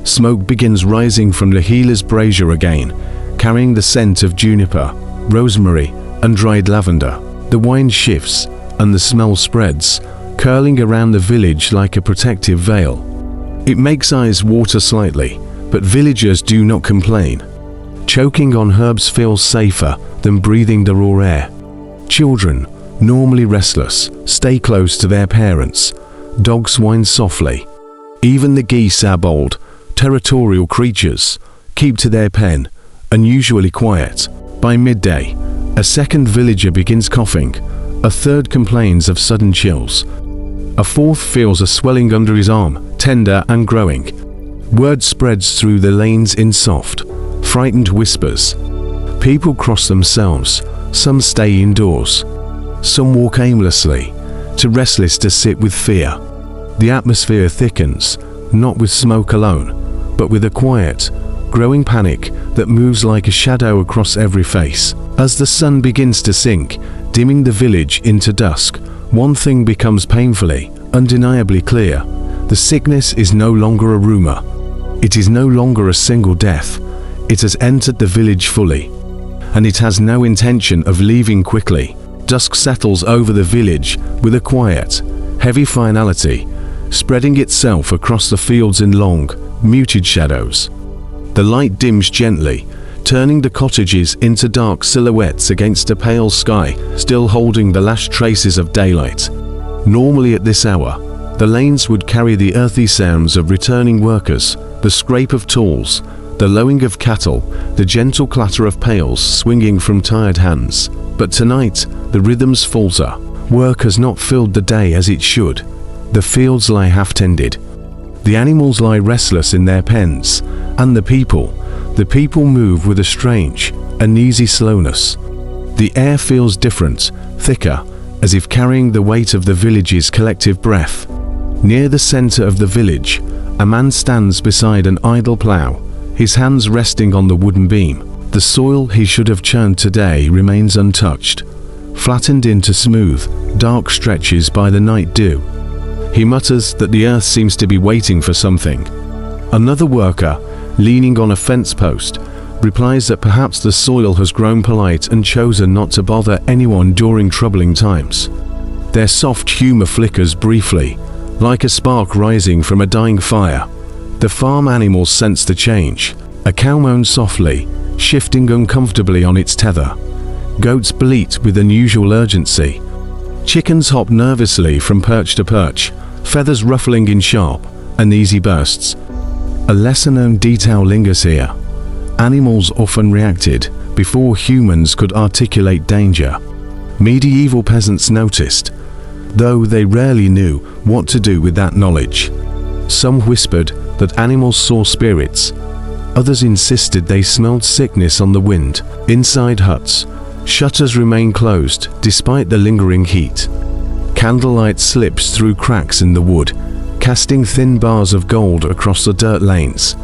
Smoke begins rising from the healer's brazier again, carrying the scent of juniper, rosemary, and dried lavender. The wind shifts, and the smell spreads, curling around the village like a protective veil. It makes eyes water slightly, but villagers do not complain. Choking on herbs feels safer than breathing the raw air. Children, normally restless, stay close to their parents. Dogs whine softly. Even the geese are bold, territorial creatures, keep to their pen, unusually quiet. By midday, a second villager begins coughing. A third complains of sudden chills. A fourth feels a swelling under his arm, tender and growing. Word spreads through the lanes in soft, frightened whispers. People cross themselves, some stay indoors. Some walk aimlessly, too restless to sit with fear. The atmosphere thickens, not with smoke alone, but with a quiet, growing panic that moves like a shadow across every face. As the sun begins to sink, dimming the village into dusk, one thing becomes painfully, undeniably clear. The sickness is no longer a rumor. It is no longer a single death. It has entered the village fully, and it has no intention of leaving quickly. Dusk settles over the village with a quiet, heavy finality, spreading itself across the fields in long, muted shadows. The light dims gently, turning the cottages into dark silhouettes against a pale sky still holding the last traces of daylight. Normally at this hour, the lanes would carry the earthy sounds of returning workers, the scrape of tools, the lowing of cattle, the gentle clatter of pails swinging from tired hands. But tonight, the rhythms falter. Work has not filled the day as it should. The fields lie half-tended. The animals lie restless in their pens, and the people move with a strange, uneasy slowness. The air feels different, thicker, as if carrying the weight of the village's collective breath. Near the center of the village, a man stands beside an idle plow, his hands resting on the wooden beam. The soil he should have churned today remains untouched, flattened into smooth, dark stretches by the night dew. He mutters that the earth seems to be waiting for something. Another worker, leaning on a fence post, replies that perhaps the soil has grown polite and chosen not to bother anyone during troubling times. Their soft humor flickers briefly, like a spark rising from a dying fire. The farm animals sense the change. A cow moans softly, shifting uncomfortably on its tether. Goats bleat with unusual urgency. Chickens hop nervously from perch to perch, feathers ruffling in sharp, uneasy bursts. A lesser-known detail lingers here. Animals often reacted before humans could articulate danger. Medieval peasants noticed, though they rarely knew what to do with that knowledge. Some whispered that animals saw spirits. Others insisted they smelled sickness on the wind. Inside huts, shutters remain closed despite the lingering heat. Candlelight slips through cracks in the wood, casting thin bars of gold across the dirt lanes.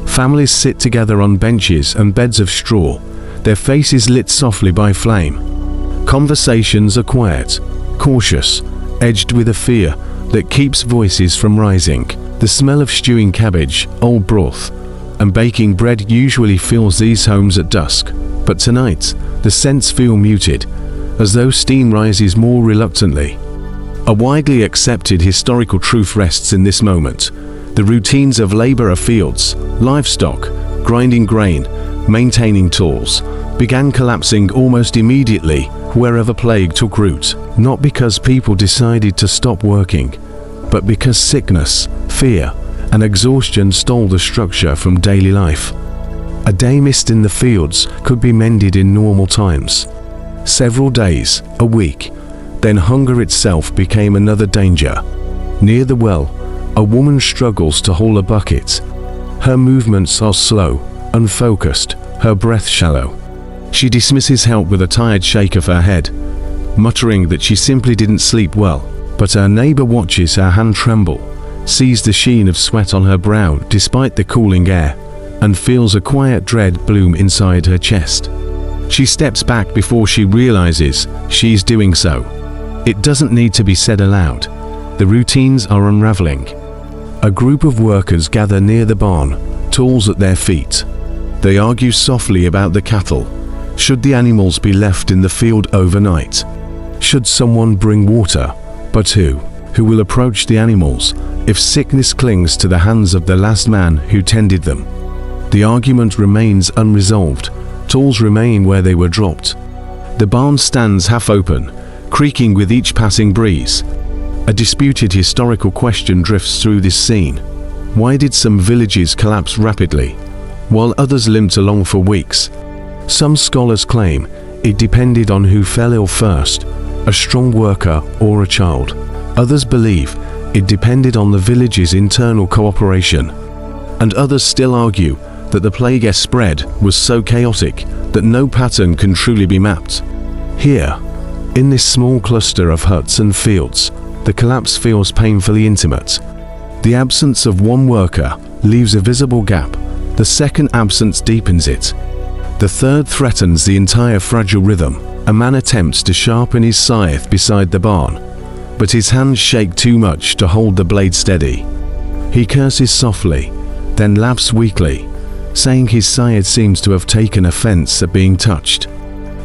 Families sit together on benches and beds of straw, their faces lit softly by flame. Conversations are quiet, cautious, edged with a fear that keeps voices from rising. The smell of stewing cabbage, old broth, and baking bread usually fills these homes at dusk, but tonight the scents feel muted, as though steam rises more reluctantly. A widely accepted historical truth rests in this moment. The routines of labor of fields, livestock, grinding grain, maintaining tools, began collapsing almost immediately wherever plague took root, not because people decided to stop working, but because sickness, fear, and exhaustion stole the structure from daily life. A day missed in the fields could be mended in normal times. Several days, a week, then hunger itself became another danger. Near the well, a woman struggles to hold a bucket. Her movements are slow, unfocused, her breath shallow. She dismisses help with a tired shake of her head, muttering that she simply didn't sleep well. But her neighbor watches her hand tremble, sees the sheen of sweat on her brow despite the cooling air, and feels a quiet dread bloom inside her chest. She steps back before she realizes she's doing so. It doesn't need to be said aloud. The routines are unraveling. A group of workers gather near the barn, tools at their feet. They argue softly about the cattle. Should the animals be left in the field overnight? Should someone bring water? But who? Who will approach the animals if sickness clings to the hands of the last man who tended them? The argument remains unresolved. Tools remain where they were dropped. The barn stands half open, creaking with each passing breeze. A disputed historical question drifts through this scene. Why did some villages collapse rapidly, while others limped along for weeks? Some scholars claim it depended on who fell ill first, a strong worker or a child. Others believe it depended on the village's internal cooperation. And others still argue that the plague spread was so chaotic that no pattern can truly be mapped. Here, in this small cluster of huts and fields, the collapse feels painfully intimate. The absence of one worker leaves a visible gap. The second absence deepens it. The third threatens the entire fragile rhythm. A man attempts to sharpen his scythe beside the barn, but his hands shake too much to hold the blade steady. He curses softly, then laughs weakly, saying his scythe seems to have taken offense at being touched.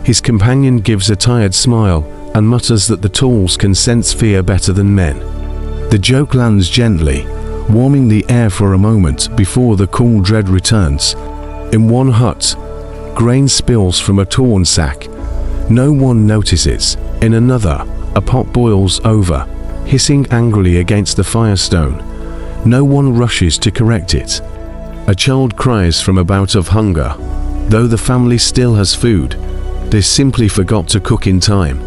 His companion gives a tired smile and mutters that the tools can sense fear better than men. The joke lands gently, warming the air for a moment before the cool dread returns. In one hut, grain spills from a torn sack. No one notices. In another, a pot boils over, hissing angrily against the firestone. No one rushes to correct it. A child cries from a bout of hunger. Though the family still has food, they simply forgot to cook in time.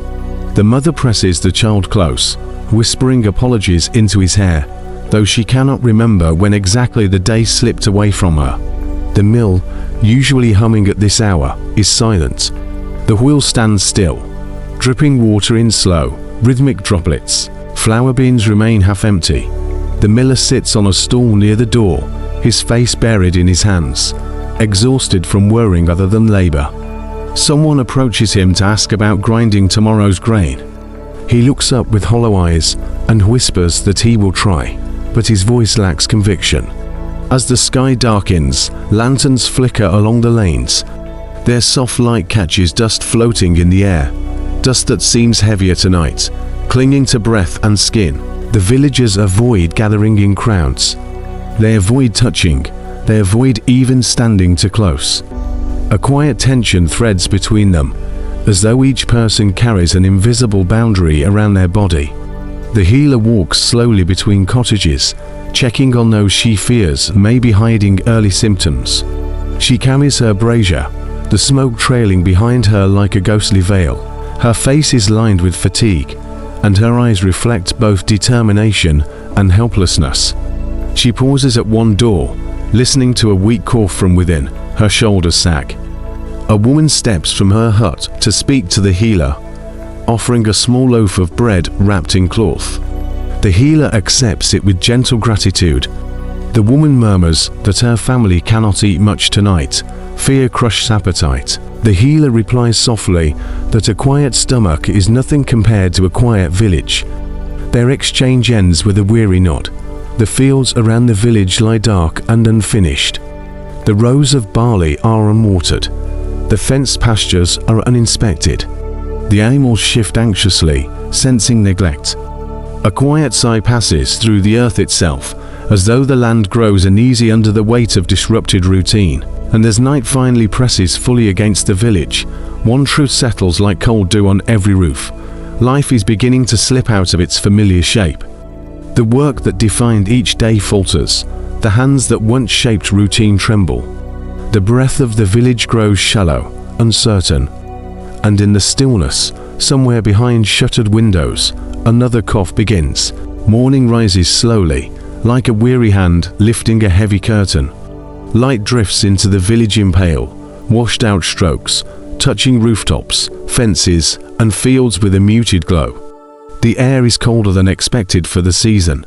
The mother presses the child close, whispering apologies into his hair, though she cannot remember when exactly the day slipped away from her. The mill, usually humming at this hour, is silent. The wheel stands still, dripping water in slow, rhythmic droplets. Flour beans remain half empty. The miller sits on a stool near the door, his face buried in his hands, exhausted from worrying other than labor. Someone approaches him to ask about grinding tomorrow's grain. He looks up with hollow eyes and whispers that he will try, but his voice lacks conviction. As the sky darkens, lanterns flicker along the lanes. Their soft light catches dust floating in the air, dust that seems heavier tonight, clinging to breath and skin. The villagers avoid gathering in crowds. They avoid touching. They avoid even standing too close. A quiet tension threads between them, as though each person carries an invisible boundary around their body. The healer walks slowly between cottages, checking on those she fears may be hiding early symptoms. She carries her brazier, the smoke trailing behind her like a ghostly veil. Her face is lined with fatigue, and her eyes reflect both determination and helplessness. She pauses at one door, listening to a weak cough from within. Her shoulders sag. A woman steps from her hut to speak to the healer, offering a small loaf of bread wrapped in cloth. The healer accepts it with gentle gratitude. The woman murmurs that her family cannot eat much tonight. Fear crushes appetite. The healer replies softly that a quiet stomach is nothing compared to a quiet village. Their exchange ends with a weary nod. The fields around the village lie dark and unfinished. The rows of barley are unwatered. The fenced pastures are uninspected. The animals shift anxiously, sensing neglect. A quiet sigh passes through the earth itself, as though the land grows uneasy under the weight of disrupted routine. And as night finally presses fully against the village, one truth settles like cold dew on every roof. Life is beginning to slip out of its familiar shape. The work that defined each day falters. The hands that once shaped routine tremble. The breath of the village grows shallow, uncertain. And in the stillness, somewhere behind shuttered windows, another cough begins. Morning rises slowly, like a weary hand lifting a heavy curtain. Light drifts into the village in pale, washed-out strokes, touching rooftops, fences, and fields with a muted glow. The air is colder than expected for the season,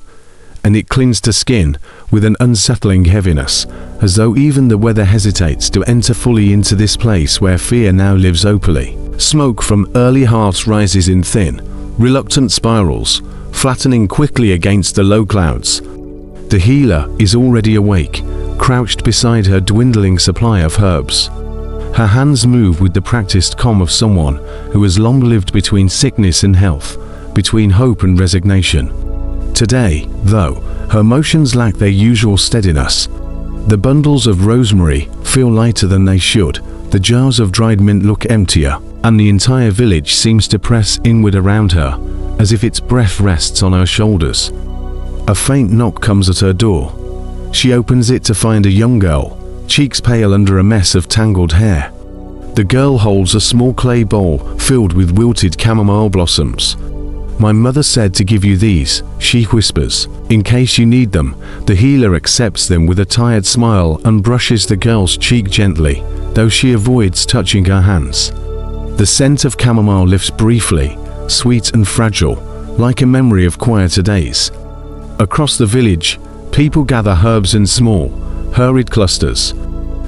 and it clings to skin with an unsettling heaviness, as though even the weather hesitates to enter fully into this place where fear now lives openly. Smoke from early hearths rises in thin, reluctant spirals, flattening quickly against the low clouds. The healer is already awake, crouched beside her dwindling supply of herbs. Her hands move with the practiced calm of someone who has long lived between sickness and health, between hope and resignation. Today, though, her motions lack their usual steadiness. The bundles of rosemary feel lighter than they should, the jars of dried mint look emptier, and the entire village seems to press inward around her, as if its breath rests on her shoulders. A faint knock comes at her door. She opens it to find a young girl, cheeks pale under a mess of tangled hair. The girl holds a small clay bowl filled with wilted chamomile blossoms. "My mother said to give you these," she whispers, "in case you need them." The healer accepts them with a tired smile and brushes the girl's cheek gently, though she avoids touching her hands. The scent of chamomile lifts briefly, sweet and fragile, like a memory of quieter days. Across the village, people gather herbs in small, hurried clusters.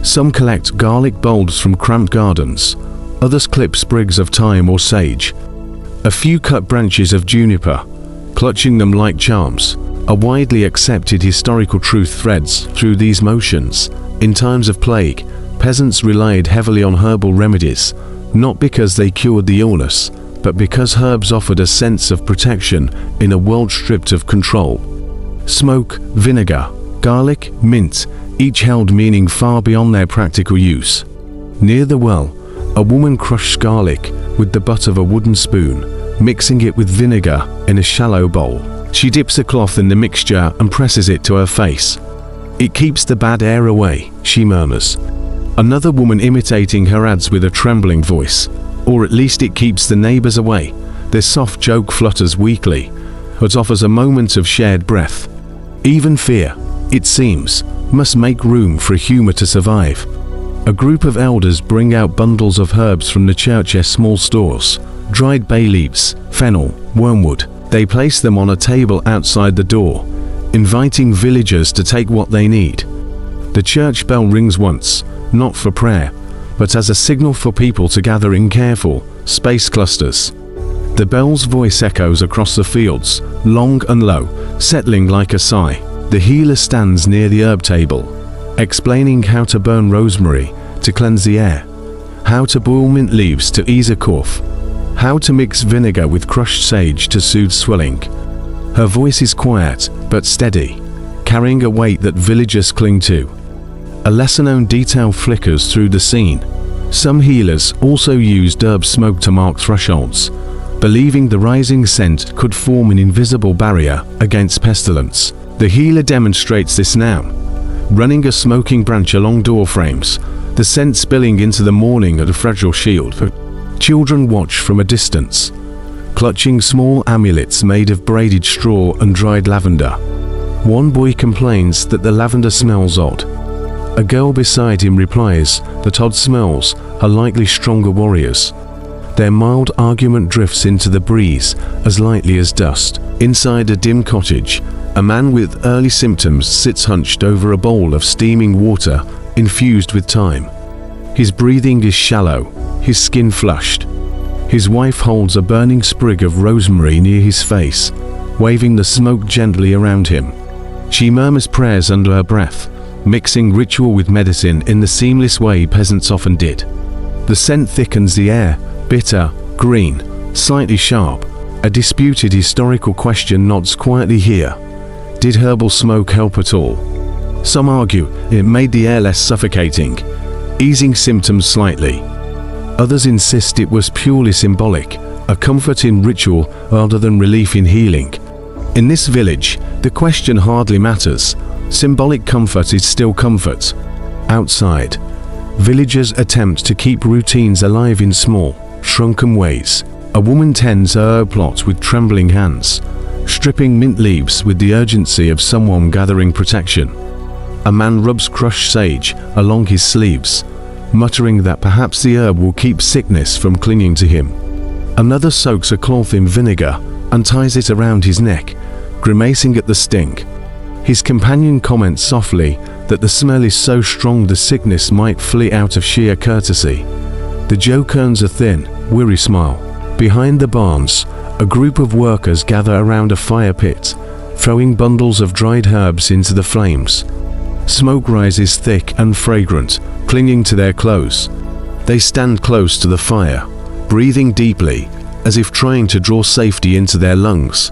Some collect garlic bulbs from cramped gardens, others clip sprigs of thyme or sage. A few cut branches of juniper, clutching them like charms. A widely accepted historical truth threads through these motions. In times of plague, peasants relied heavily on herbal remedies, not because they cured the illness, but because herbs offered a sense of protection in a world stripped of control. Smoke, vinegar, garlic, mint, each held meaning far beyond their practical use. Near the well, a woman crushed garlic with the butt of a wooden spoon, mixing it with vinegar in a shallow bowl. She dips a cloth in the mixture and presses it to her face. "It keeps the bad air away," she murmurs. Another woman imitating her adds with a trembling voice, "Or at least it keeps the neighbors away." Their soft joke flutters weakly, but offers a moment of shared breath. Even fear, it seems, must make room for humor to survive. A group of elders bring out bundles of herbs from the church's small stores, dried bay leaves, fennel, wormwood. They place them on a table outside the door, inviting villagers to take what they need. The church bell rings once, not for prayer, but as a signal for people to gather in careful, spaced clusters. The bell's voice echoes across the fields, long and low, settling like a sigh. The healer stands near the herb table, explaining how to burn rosemary to cleanse the air, how to boil mint leaves to ease a cough, how to mix vinegar with crushed sage to soothe swelling. Her voice is quiet but steady, carrying a weight that villagers cling to. A lesser-known detail flickers through the scene. Some healers also used herb smoke to mark thresholds, believing the rising scent could form an invisible barrier against pestilence. The healer demonstrates this now, running a smoking branch along door frames, the scent spilling into the morning at a fragile shield. Children watch from a distance, clutching small amulets made of braided straw and dried lavender. One boy complains that the lavender smells odd. A girl beside him replies that odd smells are likely stronger warriors. Their mild argument drifts into the breeze as lightly as dust. Inside a dim cottage, a man with early symptoms sits hunched over a bowl of steaming water infused with thyme. His breathing is shallow, his skin flushed. His wife holds a burning sprig of rosemary near his face, waving the smoke gently around him. She murmurs prayers under her breath, mixing ritual with medicine in the seamless way peasants often did. The scent thickens the air, bitter, green, slightly sharp, A disputed historical question nods quietly here. Did herbal smoke help at all? Some argue it made the air less suffocating, easing symptoms slightly. Others insist it was purely symbolic, a comfort in ritual rather than relief in healing. In this village, the question hardly matters. Symbolic comfort is still comfort. Outside, villagers attempt to keep routines alive in small, shrunken ways. A woman tends a herb plot with trembling hands, stripping mint leaves with the urgency of someone gathering protection. A man rubs crushed sage along his sleeves, muttering that perhaps the herb will keep sickness from clinging to him. Another soaks a cloth in vinegar and ties it around his neck, grimacing at the stink. His companion comments softly that the smell is so strong the sickness might flee out of sheer courtesy. The joke earns a thin, weary smile. Behind the barns, a group of workers gather around a fire pit, throwing bundles of dried herbs into the flames. Smoke rises thick and fragrant, clinging to their clothes. They stand close to the fire, breathing deeply, as if trying to draw safety into their lungs.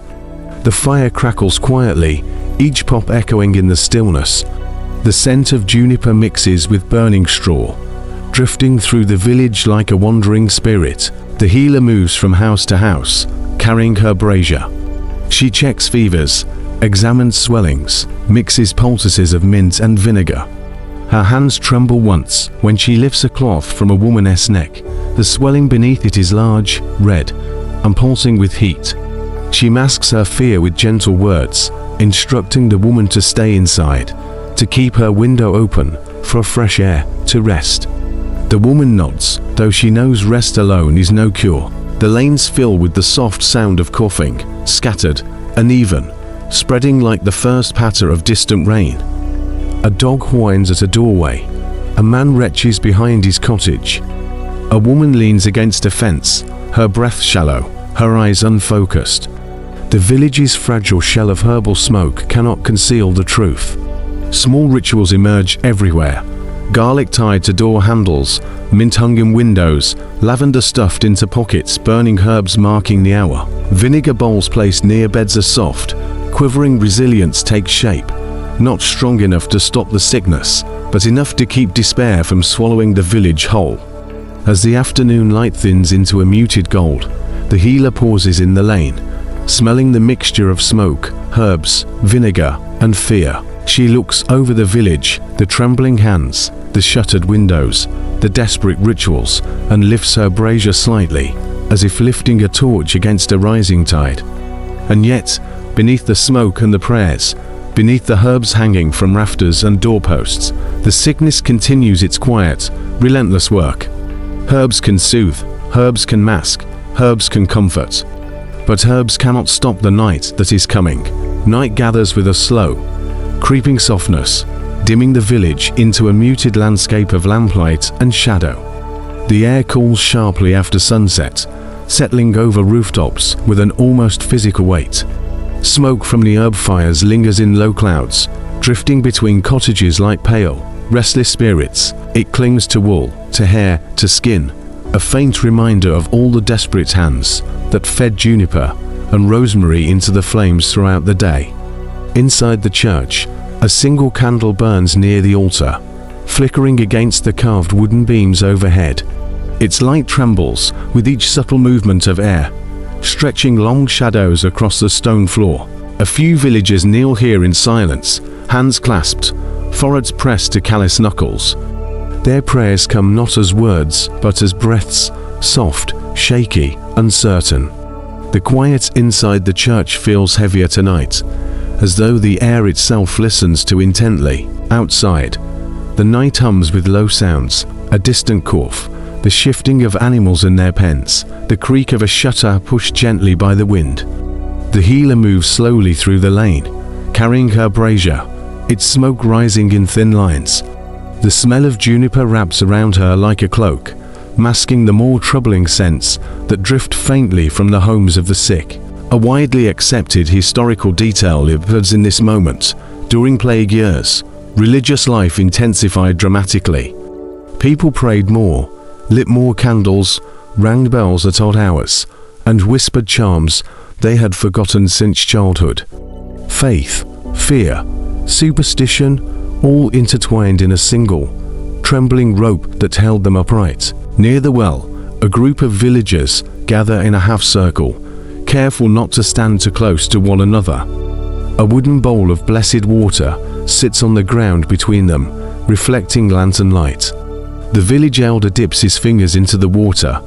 The fire crackles quietly, each pop echoing in the stillness. The scent of juniper mixes with burning straw, drifting through the village like a wandering spirit. The healer moves from house to house, carrying her brazier. She checks fevers, examines swellings, mixes poultices of mint and vinegar. Her hands tremble once when she lifts a cloth from a woman's neck. The swelling beneath it is large, red, and pulsing with heat. She masks her fear with gentle words, instructing the woman to stay inside, to keep her window open for fresh air, to rest. The woman nods, though she knows rest alone is no cure. The lanes fill with the soft sound of coughing, scattered, uneven, spreading like the first patter of distant rain. A dog whines at a doorway. A man retches behind his cottage. A woman leans against a fence, her breath shallow, her eyes unfocused. The village's fragile shell of herbal smoke cannot conceal the truth. Small rituals emerge everywhere. Garlic tied to door handles, mint hung in windows, lavender stuffed into pockets, burning herbs marking the hour. Vinegar bowls placed near beds are soft, quivering resilience takes shape. Not strong enough to stop the sickness, but enough to keep despair from swallowing the village whole. As the afternoon light thins into a muted gold, the healer pauses in the lane, smelling the mixture of smoke, herbs, vinegar, and fear. She looks over the village, the trembling hands, the shuttered windows, the desperate rituals, and lifts her brazier slightly, as if lifting a torch against a rising tide. And yet, beneath the smoke and the prayers, beneath the herbs hanging from rafters and doorposts, the sickness continues its quiet, relentless work. Herbs can soothe, herbs can mask, herbs can comfort. But herbs cannot stop the night that is coming. Night gathers with a slow, creeping softness, dimming the village into a muted landscape of lamplight and shadow. The air cools sharply after sunset, settling over rooftops with an almost physical weight. Smoke from the herb fires lingers in low clouds, drifting between cottages like pale, restless spirits. It clings to wool, to hair, to skin, a faint reminder of all the desperate hands that fed juniper and rosemary into the flames throughout the day. Inside the church, a single candle burns near the altar, flickering against the carved wooden beams overhead. Its light trembles with each subtle movement of air, stretching long shadows across the stone floor. A few villagers kneel here in silence, hands clasped, foreheads pressed to callous knuckles. Their prayers come not as words, but as breaths, soft, shaky, uncertain. The quiet inside the church feels heavier tonight, as though the air itself listens too intently. Outside, the night hums with low sounds, a distant cough, the shifting of animals in their pens, the creak of a shutter pushed gently by the wind. The healer moves slowly through the lane, carrying her brazier, its smoke rising in thin lines. The smell of juniper wraps around her like a cloak, masking the more troubling scents that drift faintly from the homes of the sick. A widely accepted historical detail emerges in this moment. During plague years, religious life intensified dramatically. People prayed more, lit more candles, rang bells at odd hours, and whispered charms they had forgotten since childhood. Faith, fear, superstition, all intertwined in a single, trembling rope that held them upright. Near the well, a group of villagers gather in a half-circle, careful not to stand too close to one another. A wooden bowl of blessed water sits on the ground between them, reflecting lantern light. The village elder dips his fingers into the water,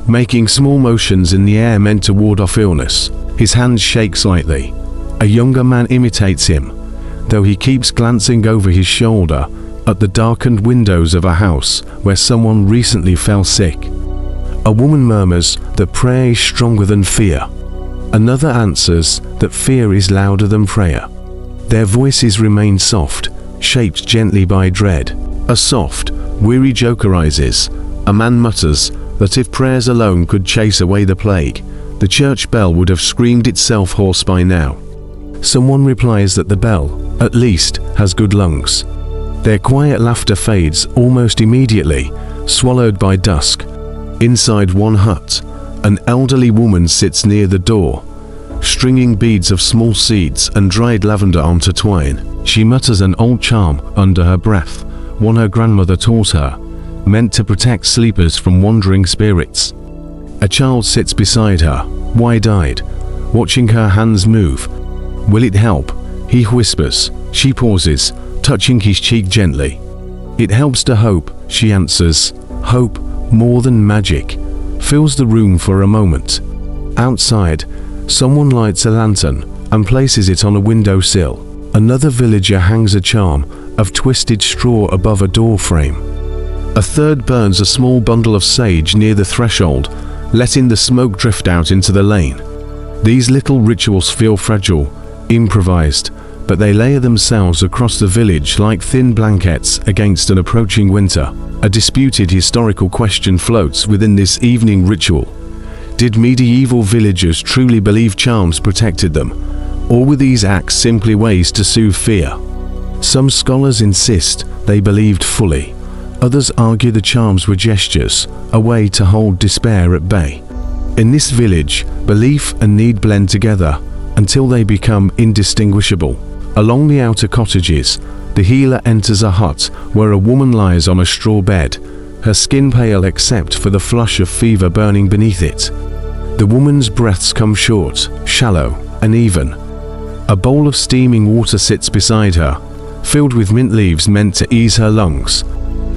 making small motions in the air meant to ward off illness. His hand shakes slightly. A younger man imitates him, though he keeps glancing over his shoulder at the darkened windows of a house where someone recently fell sick. A woman murmurs that prayer is stronger than fear. Another answers that fear is louder than prayer. Their voices remain soft, shaped gently by dread. A soft, weary joke arises. A man mutters that if prayers alone could chase away the plague, the church bell would have screamed itself hoarse by now. Someone replies that the bell, at least, has good lungs. Their quiet laughter fades almost immediately, swallowed by dusk. Inside one hut, an elderly woman sits near the door, stringing beads of small seeds and dried lavender onto twine. She mutters an old charm under her breath, one her grandmother taught her, meant to protect sleepers from wandering spirits. A child sits beside her, wide-eyed, watching her hands move. Will it help? He whispers. She pauses, touching his cheek gently. It helps to hope, she answers. Hope, more than magic, fills the room for a moment. Outside, someone lights a lantern and places it on a windowsill. Another villager hangs a charm of twisted straw above a door frame. A third burns a small bundle of sage near the threshold, letting the smoke drift out into the lane. These little rituals feel fragile, improvised, but they layer themselves across the village like thin blankets against an approaching winter. A disputed historical question floats within this evening ritual. Did medieval villagers truly believe charms protected them, or were these acts simply ways to soothe fear? Some scholars insist they believed fully. Others argue the charms were gestures, a way to hold despair at bay. In this village, belief and need blend together until they become indistinguishable. Along the outer cottages, the healer enters a hut where a woman lies on a straw bed, her skin pale except for the flush of fever burning beneath it. The woman's breaths come short, shallow, uneven. A bowl of steaming water sits beside her, filled with mint leaves meant to ease her lungs.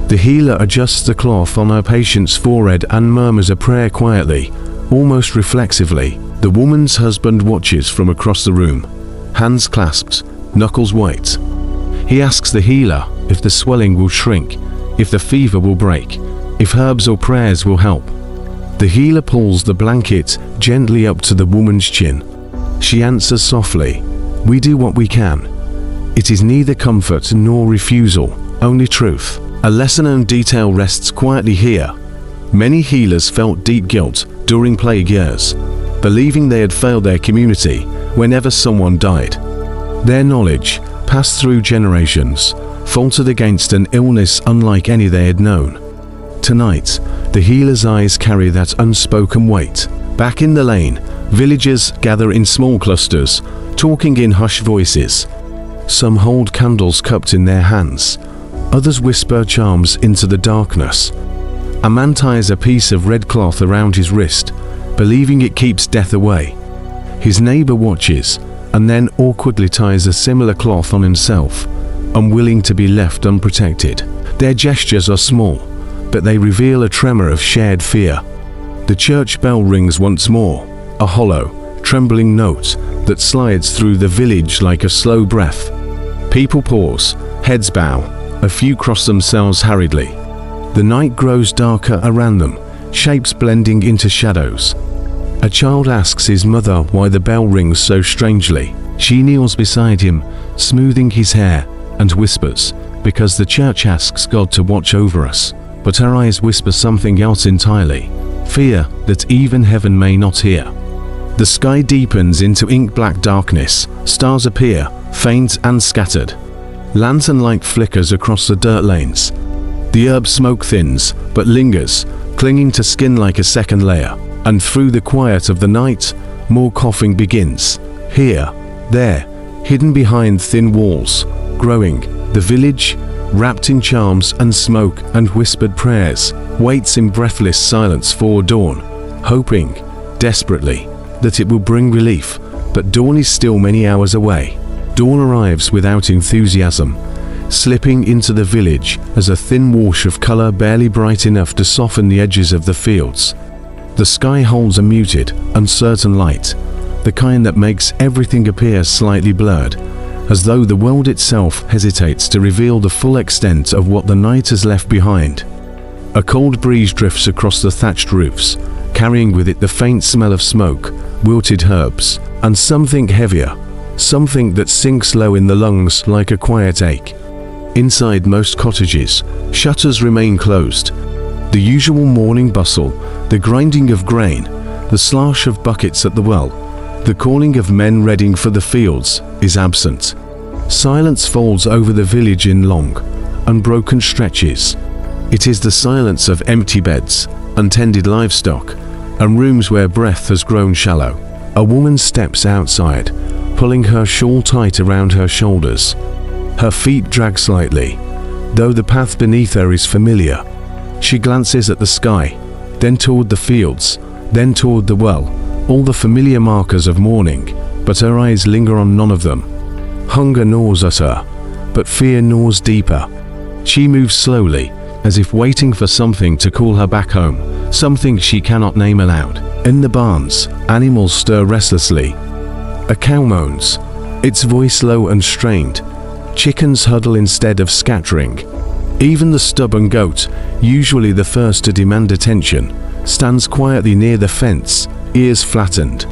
The healer adjusts the cloth on her patient's forehead and murmurs a prayer quietly, almost reflexively. The woman's husband watches from across the room, hands clasped, knuckles white. He asks the healer if the swelling will shrink, if the fever will break, if herbs or prayers will help. The healer pulls the blanket gently up to the woman's chin. She answers softly, "We do what we can." It is neither comfort nor refusal, only truth. A lesser-known detail rests quietly here. Many healers felt deep guilt during plague years, believing they had failed their community whenever someone died. Their knowledge, passed through generations, faltered against an illness unlike any they had known. Tonight, the healer's eyes carry that unspoken weight. Back in the lane, villagers gather in small clusters, talking in hushed voices. Some hold candles cupped in their hands. Others whisper charms into the darkness. A man ties a piece of red cloth around his wrist, believing it keeps death away. His neighbor watches, and then awkwardly ties a similar cloth on himself, unwilling to be left unprotected. Their gestures are small, but they reveal a tremor of shared fear. The church bell rings once more, a hollow, trembling note that slides through the village like a slow breath. People pause, heads bow, a few cross themselves hurriedly. The night grows darker around them, shapes blending into shadows. A child asks his mother why the bell rings so strangely. She kneels beside him, smoothing his hair, and whispers, "Because the church asks God to watch over us." But her eyes whisper something else entirely, fear that even heaven may not hear. The sky deepens into ink-black darkness, stars appear, faint and scattered. Lantern light flickers across the dirt lanes. The herb smoke thins, but lingers, clinging to skin like a second layer. And through the quiet of the night, more coughing begins. Here, there, hidden behind thin walls, growing, the village, wrapped in charms and smoke and whispered prayers, waits in breathless silence for dawn, hoping, desperately, that it will bring relief, but dawn is still many hours away. Dawn arrives without enthusiasm, slipping into the village as a thin wash of color barely bright enough to soften the edges of the fields. The sky holds a muted, uncertain light, the kind that makes everything appear slightly blurred, as though the world itself hesitates to reveal the full extent of what the night has left behind. A cold breeze drifts across the thatched roofs, carrying with it the faint smell of smoke, wilted herbs, and something heavier, something that sinks low in the lungs like a quiet ache. Inside most cottages, shutters remain closed. The usual morning bustle, the grinding of grain, the slosh of buckets at the well, the calling of men readying for the fields, is absent. Silence folds over the village in long, unbroken stretches. It is the silence of empty beds, untended livestock, and rooms where breath has grown shallow. A woman steps outside, pulling her shawl tight around her shoulders. Her feet drag slightly, though the path beneath her is familiar. She glances at the sky, then toward the fields, then toward the well, all the familiar markers of morning, but her eyes linger on none of them. Hunger gnaws at her, but fear gnaws deeper. She moves slowly, as if waiting for something to call her back home, something she cannot name aloud. In the barns, animals stir restlessly. A cow moans, its voice low and strained. Chickens huddle instead of scattering. Even the stubborn goat, usually the first to demand attention, stands quietly near the fence, ears flattened.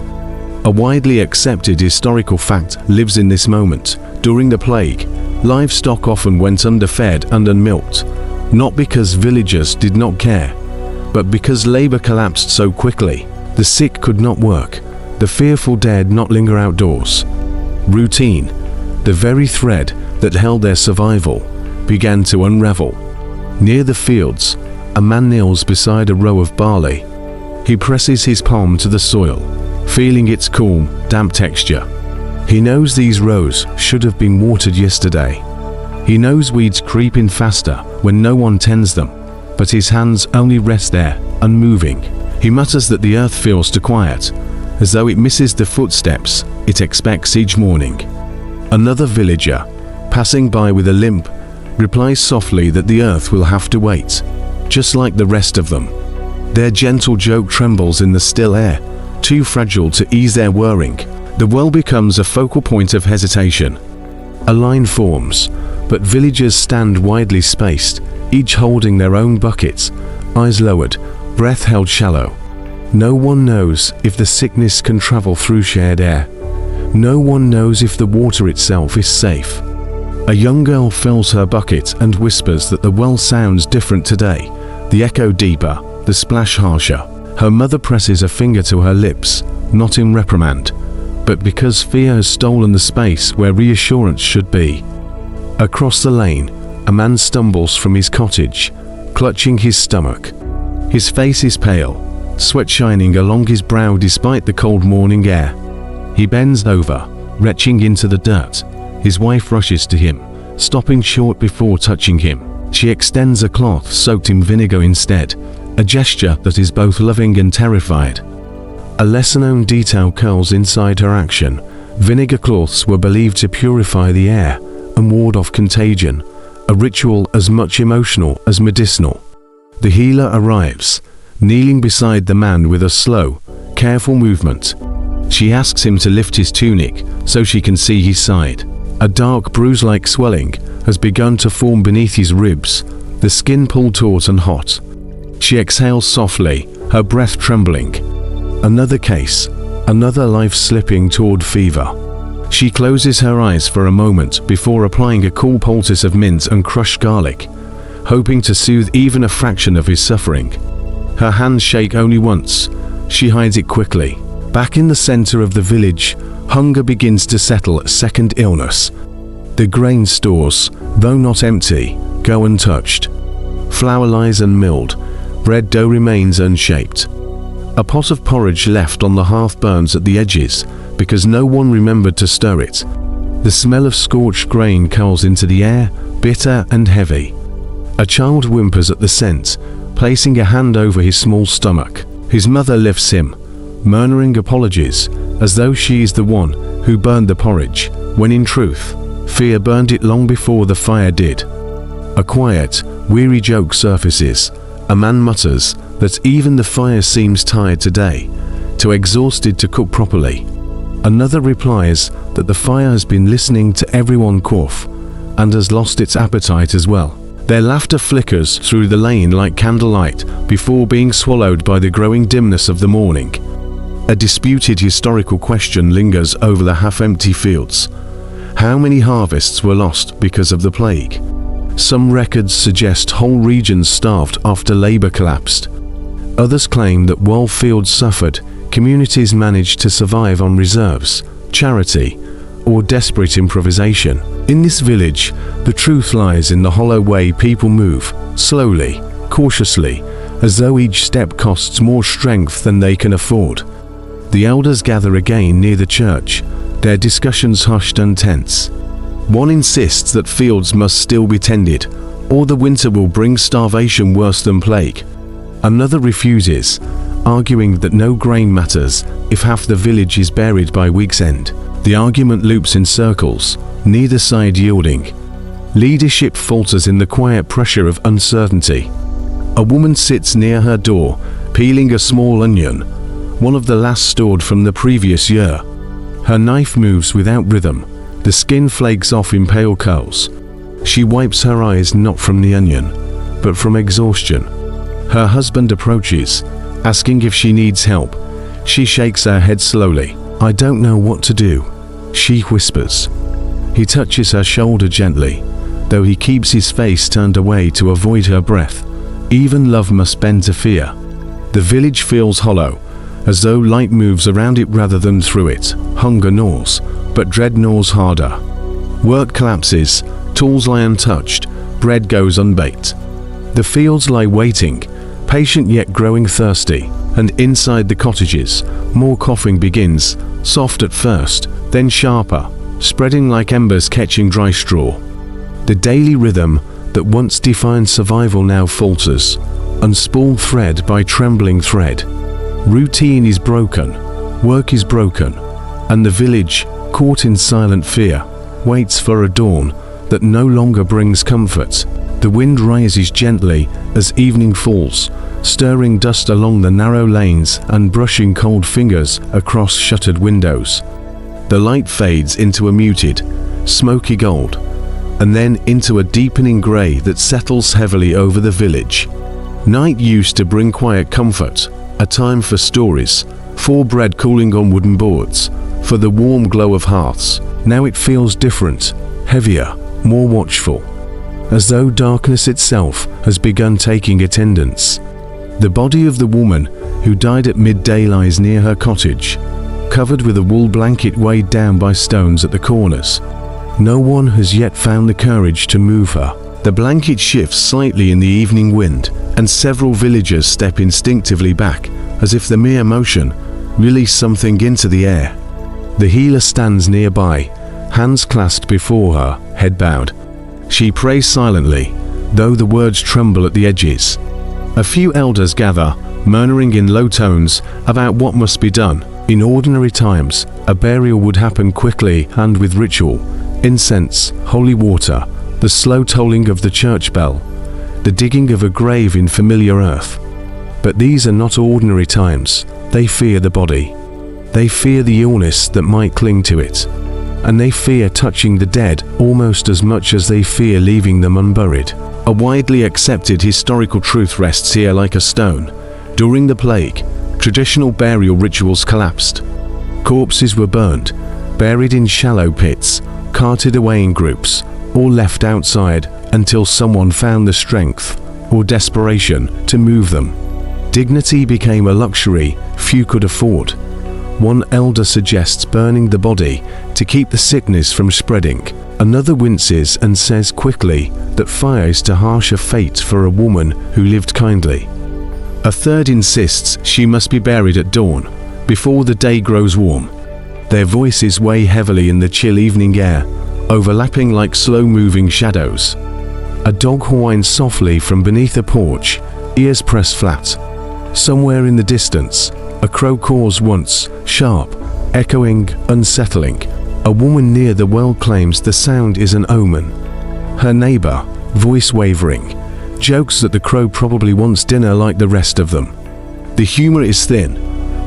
A widely accepted historical fact lives in this moment. During the plague, livestock often went underfed and unmilked, not because villagers did not care, but because labor collapsed so quickly. The sick could not work, the fearful dared not linger outdoors. Routine, the very thread that held their survival, began to unravel. Near the fields, a man kneels beside a row of barley. He presses his palm to the soil, feeling its cool, damp texture. He knows these rows should have been watered yesterday. He knows weeds creep in faster when no one tends them, but his hands only rest there, unmoving. He mutters that the earth feels too quiet, as though it misses the footsteps it expects each morning. Another villager, passing by with a limp, replies softly that the earth will have to wait, just like the rest of them. Their gentle joke trembles in the still air, too fragile to ease their whirring. The well becomes a focal point of hesitation. A line forms, but villagers stand widely spaced, each holding their own buckets, eyes lowered, breath held shallow. No one knows if the sickness can travel through shared air. No one knows if the water itself is safe. A young girl fills her bucket and whispers that the well sounds different today, the echo deeper, the splash harsher. Her mother presses a finger to her lips, not in reprimand, but because fear has stolen the space where reassurance should be. Across the lane, a man stumbles from his cottage, clutching his stomach. His face is pale, sweat shining along his brow despite the cold morning air. He bends over, retching into the dirt. His wife rushes to him, stopping short before touching him. She extends a cloth soaked in vinegar instead, a gesture that is both loving and terrified. A lesser-known detail curls inside her action. Vinegar cloths were believed to purify the air and ward off contagion, a ritual as much emotional as medicinal. The healer arrives, kneeling beside the man with a slow, careful movement. She asks him to lift his tunic so she can see his side. A dark bruise-like swelling has begun to form beneath his ribs, the skin pulled taut and hot. She exhales softly, her breath trembling. Another case, another life slipping toward fever. She closes her eyes for a moment before applying a cool poultice of mint and crushed garlic, hoping to soothe even a fraction of his suffering. Her hands shake only once. She hides it quickly. Back in the center of the village, hunger begins to settle a second illness. The grain stores, though not empty, go untouched. Flour lies unmilled, bread dough remains unshaped. A pot of porridge left on the hearth burns at the edges because no one remembered to stir it. The smell of scorched grain curls into the air, bitter and heavy. A child whimpers at the scent, placing a hand over his small stomach. His mother lifts him, murmuring apologies, as though she is the one who burned the porridge, when in truth, fear burned it long before the fire did. A quiet, weary joke surfaces. A man mutters that even the fire seems tired today, too exhausted to cook properly. Another replies that the fire has been listening to everyone cough and has lost its appetite as well. Their laughter flickers through the lane like candlelight before being swallowed by the growing dimness of the morning. A disputed historical question lingers over the half-empty fields. How many harvests were lost because of the plague? Some records suggest whole regions starved after labor collapsed. Others claim that while fields suffered, communities managed to survive on reserves, charity, or desperate improvisation. In this village, the truth lies in the hollow way people move, slowly, cautiously, as though each step costs more strength than they can afford. The elders gather again near the church, their discussions hushed and tense. One insists that fields must still be tended, or the winter will bring starvation worse than plague. Another refuses, arguing that no grain matters if half the village is buried by week's end. The argument loops in circles, neither side yielding. Leadership falters in the quiet pressure of uncertainty. A woman sits near her door, peeling a small onion, one of the last stored from the previous year. Her knife moves without rhythm, the skin flakes off in pale curls. She wipes her eyes not from the onion, but from exhaustion. Her husband approaches, asking if she needs help. She shakes her head slowly. "I don't know what to do," she whispers. He touches her shoulder gently, though he keeps his face turned away to avoid her breath. Even love must bend to fear. The village feels hollow, as though light moves around it rather than through it. Hunger gnaws, but dread gnaws harder. Work collapses, tools lie untouched, bread goes unbaked. The fields lie waiting, patient yet growing thirsty, and inside the cottages, more coughing begins, soft at first, then sharper, spreading like embers catching dry straw. The daily rhythm that once defined survival now falters, unspooled thread by trembling thread. Routine is broken, work is broken, and the village, caught in silent fear, waits for a dawn that no longer brings comfort. The wind rises gently as evening falls, stirring dust along the narrow lanes and brushing cold fingers across shuttered windows. The light fades into a muted, smoky gold, and then into a deepening grey that settles heavily over the village. Night used to bring quiet comfort, a time for stories, for bread cooling on wooden boards, for the warm glow of hearths. Now it feels different, heavier, more watchful, as though darkness itself has begun taking attendance. The body of the woman who died at midday lies near her cottage, covered with a wool blanket weighed down by stones at the corners. No one has yet found the courage to move her. The blanket shifts slightly in the evening wind, and several villagers step instinctively back, as if the mere motion released something into the air. The healer stands nearby, hands clasped before her, head bowed. She prays silently, though the words tremble at the edges. A few elders gather, murmuring in low tones about what must be done. In ordinary times, a burial would happen quickly and with ritual, incense, holy water, the slow tolling of the church bell, the digging of a grave in familiar earth. But these are not ordinary times. They fear the body. They fear the illness that might cling to it. And they fear touching the dead almost as much as they fear leaving them unburied. A widely accepted historical truth rests here like a stone. During the plague, traditional burial rituals collapsed. Corpses were burned, buried in shallow pits, carted away in groups, or left outside until someone found the strength or desperation to move them. Dignity became a luxury few could afford. One elder suggests burning the body to keep the sickness from spreading. Another winces and says quickly that fire is too harsh a fate for a woman who lived kindly. A third insists she must be buried at dawn, before the day grows warm. Their voices weigh heavily in the chill evening air, overlapping like slow-moving shadows. A dog whines softly from beneath a porch, ears pressed flat. Somewhere in the distance, a crow caws once, sharp, echoing, unsettling. A woman near the well claims the sound is an omen. Her neighbor, voice wavering, jokes that the crow probably wants dinner like the rest of them. The humor is thin,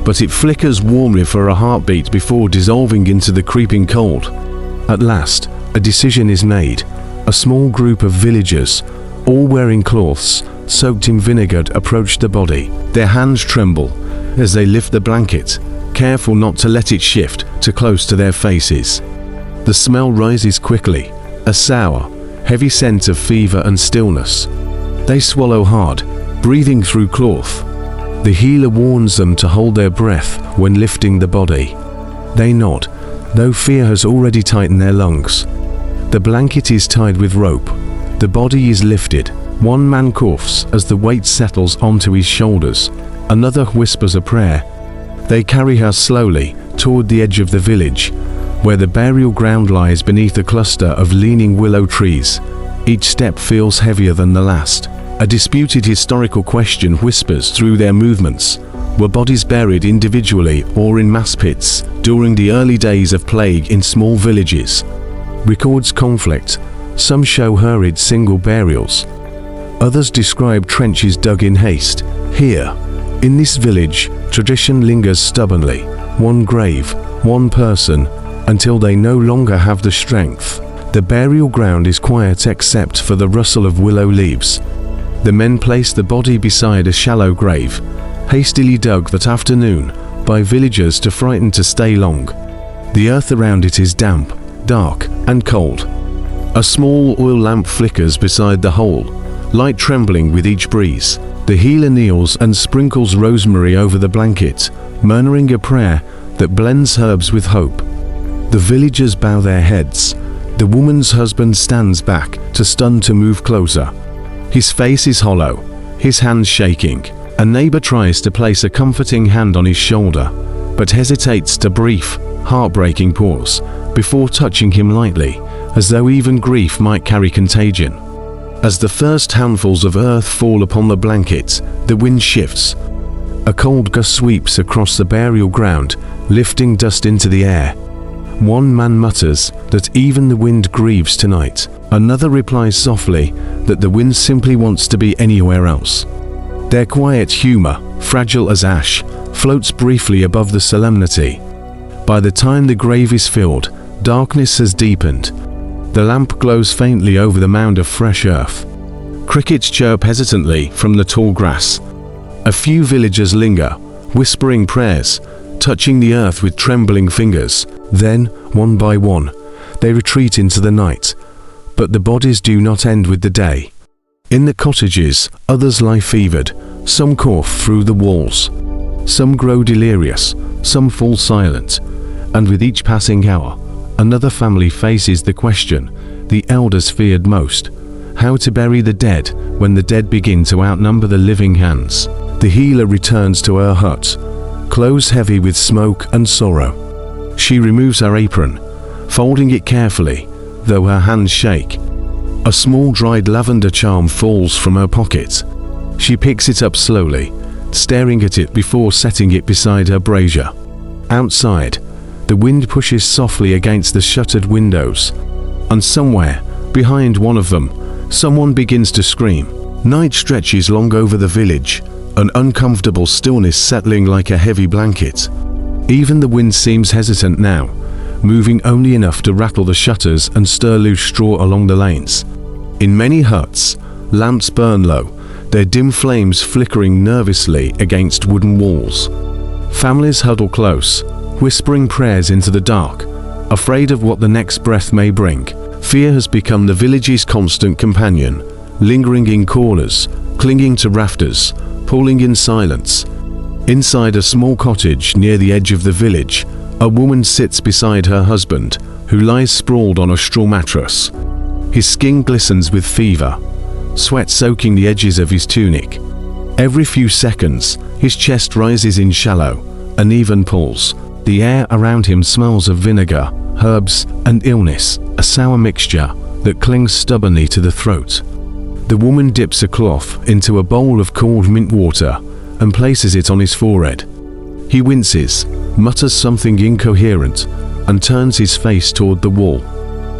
but it flickers warmly for a heartbeat before dissolving into the creeping cold. At last, a decision is made. A small group of villagers, all wearing cloths soaked in vinegar, approach the body. Their hands tremble as they lift the blanket, careful not to let it shift too close to their faces. The smell rises quickly, a sour, heavy scent of fever and stillness. They swallow hard, breathing through cloth. The healer warns them to hold their breath when lifting the body. They nod, though fear has already tightened their lungs. The blanket is tied with rope. The body is lifted. One man coughs as the weight settles onto his shoulders. Another whispers a prayer. They carry her slowly toward the edge of the village, where the burial ground lies beneath a cluster of leaning willow trees. Each step feels heavier than the last. A disputed historical question whispers through their movements. Were bodies buried individually or in mass pits during the early days of plague in small villages? Records conflict. Some show hurried single burials. Others describe trenches dug in haste. Here, in this village, tradition lingers stubbornly. One grave, one person, until they no longer have the strength. The burial ground is quiet except for the rustle of willow leaves. The men place the body beside a shallow grave, hastily dug that afternoon by villagers too frightened to stay long. The earth around it is damp, dark, and cold. A small oil lamp flickers beside the hole, light trembling with each breeze. The healer kneels and sprinkles rosemary over the blanket, murmuring a prayer that blends herbs with hope. The villagers bow their heads. The woman's husband stands back, too stunned to move closer. His face is hollow, his hands shaking. A neighbor tries to place a comforting hand on his shoulder, but hesitates to brief, heartbreaking pause before touching him lightly, as though even grief might carry contagion. As the first handfuls of earth fall upon the blanket, the wind shifts. A cold gust sweeps across the burial ground, lifting dust into the air. One man mutters that even the wind grieves tonight. Another replies softly that the wind simply wants to be anywhere else. Their quiet humor, fragile as ash, floats briefly above the solemnity. By the time the grave is filled, darkness has deepened. The lamp glows faintly over the mound of fresh earth. Crickets chirp hesitantly from the tall grass. A few villagers linger, whispering prayers, touching the earth with trembling fingers. Then, one by one, they retreat into the night. But the bodies do not end with the day. In the cottages, others lie fevered. Some cough through the walls. Some grow delirious. Some fall silent. And with each passing hour, another family faces the question the elders feared most: how to bury the dead when the dead begin to outnumber the living hands. The healer returns to her hut, clothes heavy with smoke and sorrow. She removes her apron, folding it carefully, though her hands shake. A small dried lavender charm falls from her pocket. She picks it up slowly, staring at it before setting it beside her brazier. Outside, the wind pushes softly against the shuttered windows, and somewhere, behind one of them, someone begins to scream. Night stretches long over the village, an uncomfortable stillness settling like a heavy blanket. Even the wind seems hesitant now, moving only enough to rattle the shutters and stir loose straw along the lanes. In many huts, lamps burn low, their dim flames flickering nervously against wooden walls. Families huddle close, whispering prayers into the dark, afraid of what the next breath may bring. Fear has become the village's constant companion, lingering in corners, clinging to rafters, pulling in silence. Inside a small cottage near the edge of the village, a woman sits beside her husband, who lies sprawled on a straw mattress. His skin glistens with fever, sweat soaking the edges of his tunic. Every few seconds, his chest rises in shallow, uneven pulls. The air around him smells of vinegar, herbs, and illness, a sour mixture that clings stubbornly to the throat. The woman dips a cloth into a bowl of cold mint water and places it on his forehead. He winces, mutters something incoherent, and turns his face toward the wall.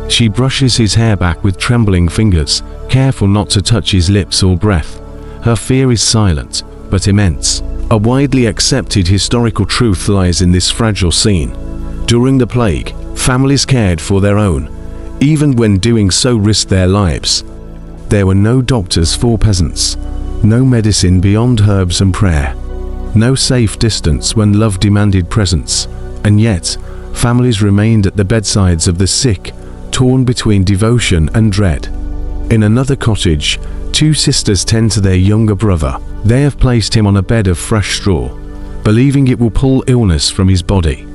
She brushes his hair back with trembling fingers, careful not to touch his lips or breath. Her fear is silent, but immense. A widely accepted historical truth lies in this fragile scene. During the plague, families cared for their own, even when doing so risked their lives. There were no doctors for peasants, no medicine beyond herbs and prayer, no safe distance when love demanded presence, and yet, families remained at the bedsides of the sick, torn between devotion and dread. In another cottage, two sisters tend to their younger brother. They have placed him on a bed of fresh straw, believing it will pull illness from his body.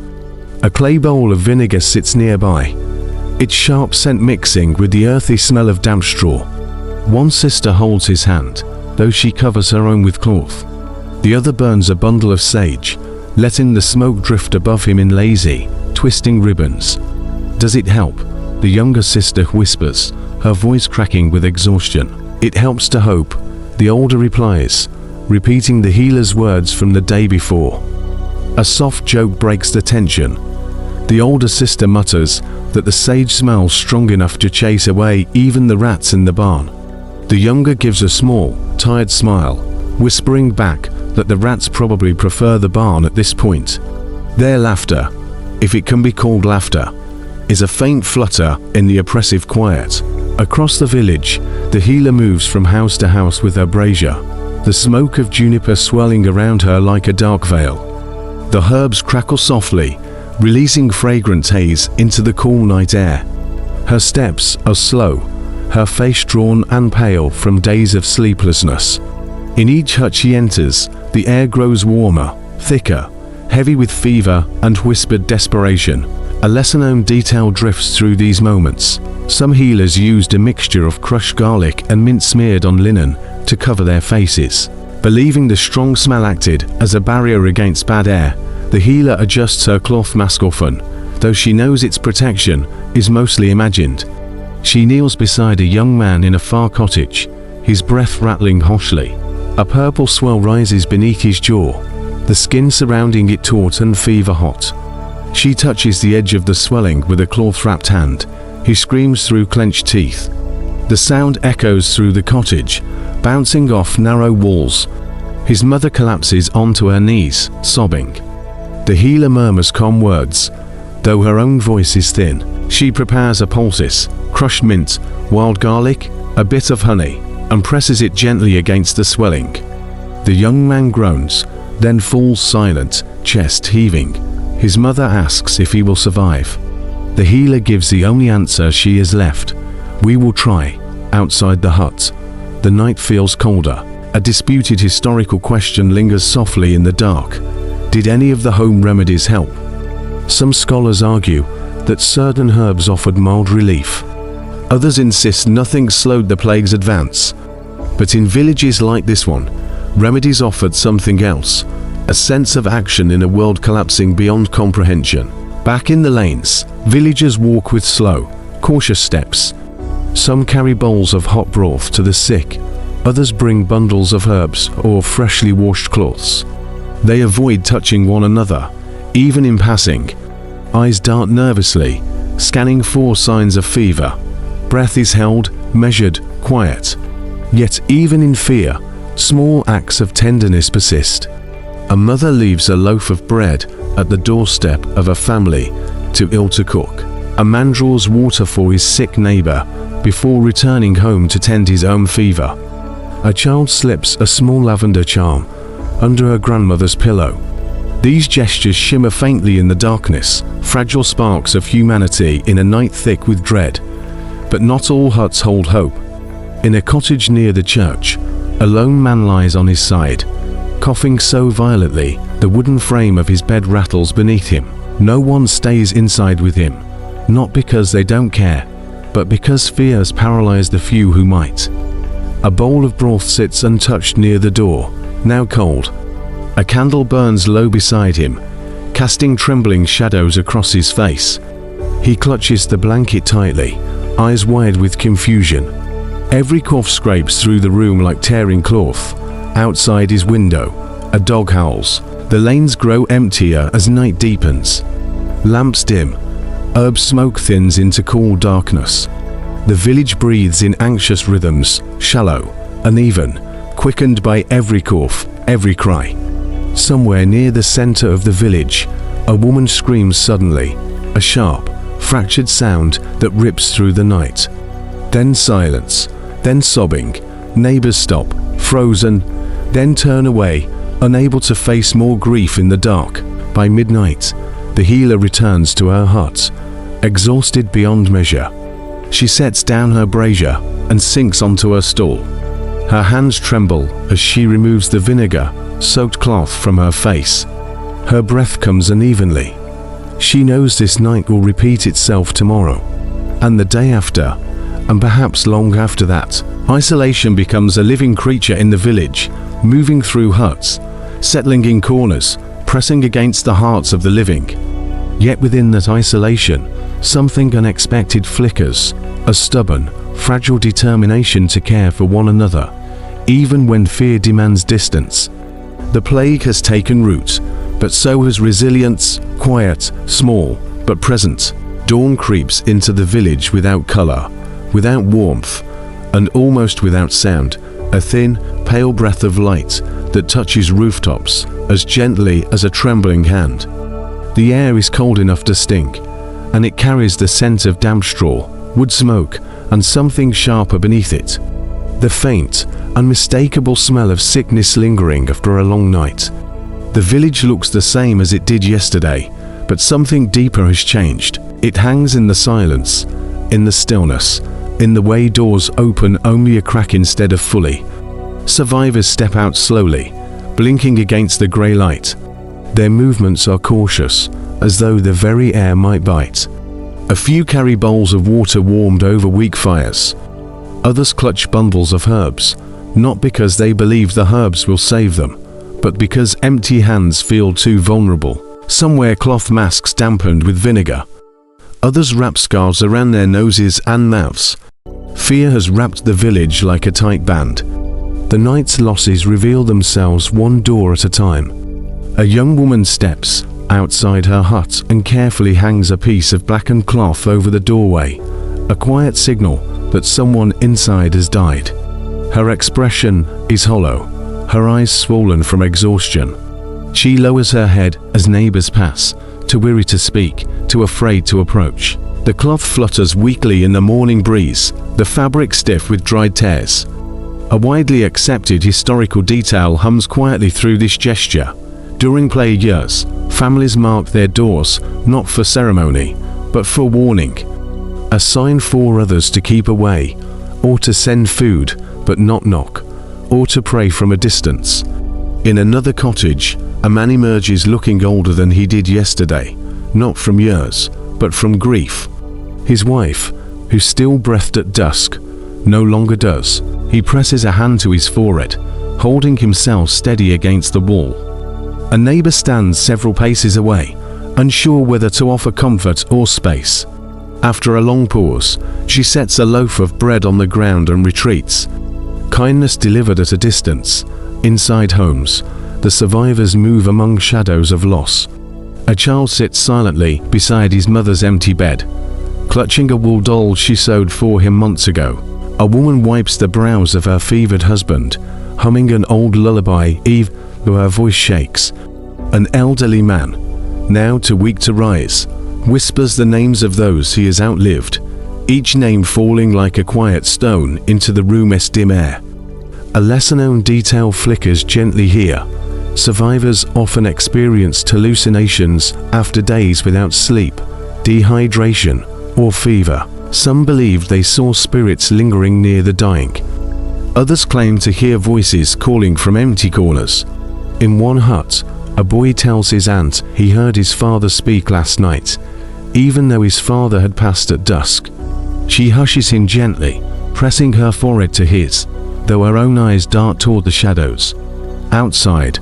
A clay bowl of vinegar sits nearby, its sharp scent mixing with the earthy smell of damp straw. One sister holds his hand, though she covers her own with cloth. The other burns a bundle of sage, letting the smoke drift above him in lazy, twisting ribbons. "Does it help?" the younger sister whispers, her voice cracking with exhaustion. "It helps to hope," the older replies, repeating the healer's words from the day before. A soft joke breaks the tension. The older sister mutters that the sage smells strong enough to chase away even the rats in the barn. The younger gives a small, tired smile, whispering back that the rats probably prefer the barn at this point. Their laughter, if it can be called laughter, is a faint flutter in the oppressive quiet. Across the village, the healer moves from house to house with her brazier, the smoke of juniper swirling around her like a dark veil. The herbs crackle softly, releasing fragrant haze into the cool night air. Her steps are slow, her face drawn and pale from days of sleeplessness. In each hut she enters, the air grows warmer, thicker, heavy with fever and whispered desperation. A lesser-known detail drifts through these moments. Some healers used a mixture of crushed garlic and mint smeared on linen to cover their faces. Believing the strong smell acted as a barrier against bad air, the healer adjusts her cloth mask often, though she knows its protection is mostly imagined. She kneels beside a young man in a far cottage, his breath rattling harshly. A purple swell rises beneath his jaw, the skin surrounding it taut and fever-hot. She touches the edge of the swelling with a cloth-wrapped hand. He screams through clenched teeth. The sound echoes through the cottage, bouncing off narrow walls. His mother collapses onto her knees, sobbing. The healer murmurs calm words, though her own voice is thin. She prepares a poultice, crushed mint, wild garlic, a bit of honey, and presses it gently against the swelling. The young man groans, then falls silent, chest heaving. His mother asks if he will survive. The healer gives the only answer she is left. "We will try." Outside the hut, the night feels colder. A disputed historical question lingers softly in the dark. Did any of the home remedies help? Some scholars argue that certain herbs offered mild relief. Others insist nothing slowed the plague's advance. But in villages like this one, remedies offered something else, a sense of action in a world collapsing beyond comprehension. Back in the lanes, villagers walk with slow, cautious steps. Some carry bowls of hot broth to the sick, others bring bundles of herbs or freshly washed cloths. They avoid touching one another, even in passing. Eyes dart nervously, scanning for signs of fever. Breath is held, measured, quiet. Yet even in fear, small acts of tenderness persist. A mother leaves a loaf of bread at the doorstep of a family too ill to cook. A man draws water for his sick neighbor before returning home to tend his own fever. A child slips a small lavender charm under her grandmother's pillow. These gestures shimmer faintly in the darkness, fragile sparks of humanity in a night thick with dread. But not all huts hold hope. In a cottage near the church, a lone man lies on his side, coughing so violently the wooden frame of his bed rattles beneath him. No one stays inside with him, not because they don't care, but because fear has paralyzed the few who might. A bowl of broth sits untouched near the door, now cold. A candle burns low beside him, casting trembling shadows across his face. He clutches the blanket tightly, eyes wide with confusion. Every cough scrapes through the room like tearing cloth. Outside his window, a dog howls. The lanes grow emptier as night deepens. Lamps dim. Herb smoke thins into cool darkness. The village breathes in anxious rhythms, shallow, uneven, quickened by every cough, every cry. Somewhere near the center of the village, a woman screams suddenly, a sharp, fractured sound that rips through the night. Then silence, then sobbing. Neighbors stop, frozen, then turn away, unable to face more grief in the dark. By midnight, the healer returns to her hut, exhausted beyond measure. She sets down her brazier and sinks onto her stool. Her hands tremble as she removes the vinegar-soaked cloth from her face. Her breath comes unevenly. She knows this night will repeat itself tomorrow, and the day after, and perhaps long after that. Isolation becomes a living creature in the village, moving through huts, settling in corners, pressing against the hearts of the living. Yet within that isolation, something unexpected flickers, a stubborn, fragile determination to care for one another, even when fear demands distance. The plague has taken root, but so has resilience, quiet, small, but present. Dawn creeps into the village without color, without warmth, and almost without sound, a thin, pale breath of light that touches rooftops as gently as a trembling hand. The air is cold enough to stink, and it carries the scent of damp straw, wood smoke, and something sharper beneath it. The faint, unmistakable smell of sickness lingering after a long night. The village looks the same as it did yesterday, but something deeper has changed. It hangs in the silence, in the stillness, in the way doors open only a crack instead of fully. Survivors step out slowly, blinking against the grey light. Their movements are cautious, as though the very air might bite. A few carry bowls of water warmed over weak fires. Others clutch bundles of herbs, not because they believe the herbs will save them, but because empty hands feel too vulnerable. Some wear cloth masks dampened with vinegar. Others wrap scarves around their noses and mouths. Fear has wrapped the village like a tight band. The night's losses reveal themselves one door at a time. A young woman steps outside her hut and carefully hangs a piece of blackened cloth over the doorway, a quiet signal that someone inside has died. Her expression is hollow, her eyes swollen from exhaustion. She lowers her head as neighbors pass, too weary to speak, too afraid to approach. The cloth flutters weakly in the morning breeze, the fabric stiff with dried tears. A widely accepted historical detail hums quietly through this gesture. During plague years, families marked their doors not for ceremony, but for warning. A sign for others to keep away, or to send food but not knock, or to pray from a distance. In another cottage, a man emerges looking older than he did yesterday, not from years, but from grief. His wife, who still breathed at dusk, no longer does. He presses a hand to his forehead, holding himself steady against the wall. A neighbor stands several paces away, unsure whether to offer comfort or space. After a long pause, she sets a loaf of bread on the ground and retreats. Kindness delivered at a distance. Inside homes, the survivors move among shadows of loss. A child sits silently beside his mother's empty bed, clutching a wool doll she sewed for him months ago. A woman wipes the brows of her fevered husband, humming an old lullaby, though her voice shakes. An elderly man, now too weak to rise, whispers the names of those he has outlived, each name falling like a quiet stone into the room's dim air. A lesser-known detail flickers gently here. Survivors often experienced hallucinations after days without sleep, dehydration, or fever. Some believed they saw spirits lingering near the dying. Others claimed to hear voices calling from empty corners. In one hut, a boy tells his aunt he heard his father speak last night, even though his father had passed at dusk. She hushes him gently, pressing her forehead to his, though her own eyes dart toward the shadows. Outside,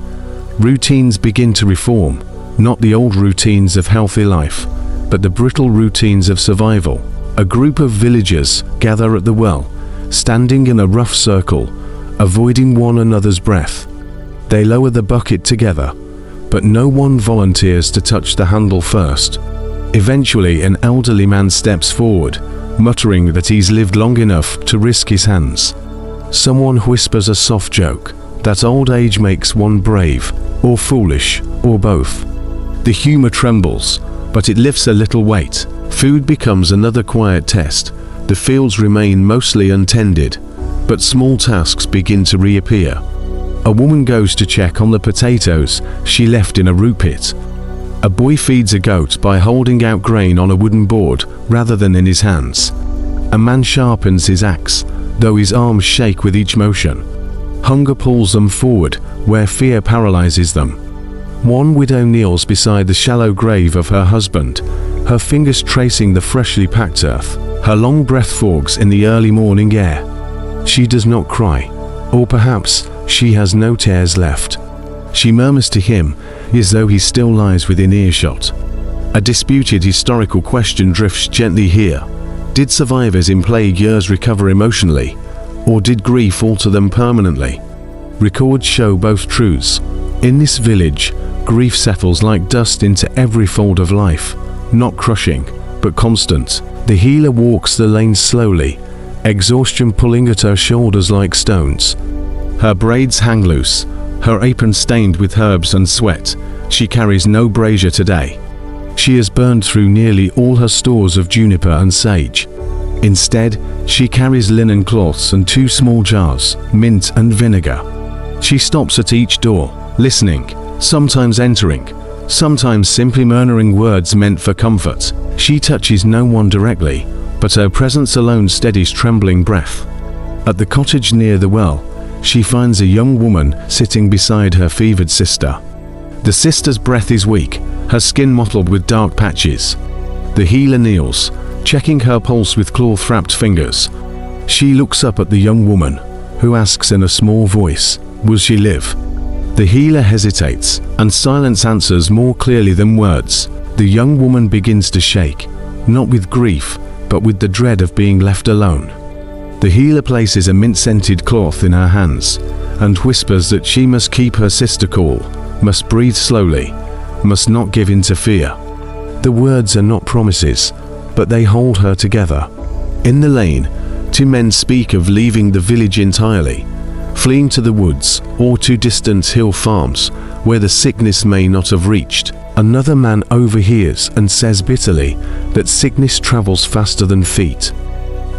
routines begin to reform, not the old routines of healthy life, but the brittle routines of survival. A group of villagers gather at the well, standing in a rough circle, avoiding one another's breath. They lower the bucket together, but no one volunteers to touch the handle first. Eventually, an elderly man steps forward, muttering that he's lived long enough to risk his hands. Someone whispers a soft joke that old age makes one brave, or foolish, or both. The humor trembles, but it lifts a little weight. Food becomes another quiet test. The fields remain mostly untended, but small tasks begin to reappear. A woman goes to check on the potatoes she left in a root pit. A boy feeds a goat by holding out grain on a wooden board rather than in his hands. A man sharpens his axe, though his arms shake with each motion. Hunger pulls them forward where fear paralyzes them. One widow kneels beside the shallow grave of her husband, her fingers tracing the freshly packed earth. Her long breath fogs in the early morning air. She does not cry, or perhaps she has no tears left. She murmurs to him as though he still lies within earshot. A disputed historical question drifts gently here. Did survivors in plague years recover emotionally, or did grief alter them permanently? Records show both truths. In this village, grief settles like dust into every fold of life, not crushing, but constant. The healer walks the lane slowly, exhaustion pulling at her shoulders like stones. Her braids hang loose, her apron stained with herbs and sweat. She carries no brazier today. She has burned through nearly all her stores of juniper and sage. Instead, she carries linen cloths and 2 small jars, mint and vinegar. She stops at each door, listening, sometimes entering, sometimes simply murmuring words meant for comfort. She touches no one directly, but her presence alone steadies trembling breath. At the cottage near the well, she finds a young woman sitting beside her fevered sister. The sister's breath is weak, her skin mottled with dark patches. The healer kneels, checking her pulse with cloth-wrapped fingers. She looks up at the young woman, who asks in a small voice, "Will she live?" The healer hesitates, and silence answers more clearly than words. The young woman begins to shake, not with grief, but with the dread of being left alone. The healer places a mint-scented cloth in her hands, and whispers that she must keep her sister cool, must breathe slowly, must not give in to fear. The words are not promises, but they hold her together. In the lane, 2 men speak of leaving the village entirely, fleeing to the woods or to distant hill farms where the sickness may not have reached. Another man overhears and says bitterly that sickness travels faster than feet.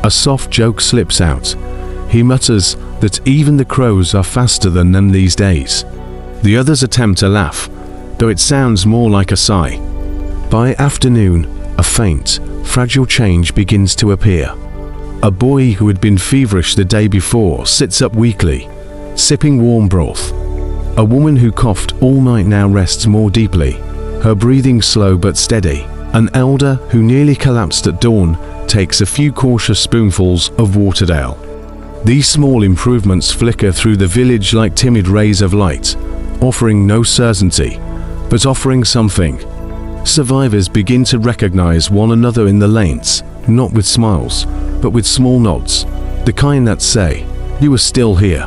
A soft joke slips out. He mutters that even the crows are faster than them these days. The others attempt to laugh, though it sounds more like a sigh. By afternoon, a faint, fragile change begins to appear. A boy who had been feverish the day before sits up weakly, sipping warm broth. A woman who coughed all night now rests more deeply, her breathing slow but steady. An elder who nearly collapsed at dawn takes a few cautious spoonfuls of watered ale. These small improvements flicker through the village like timid rays of light, offering no certainty, but offering something. Survivors begin to recognize one another in the lanes, not with smiles, but with small nods, the kind that say, "You are still here.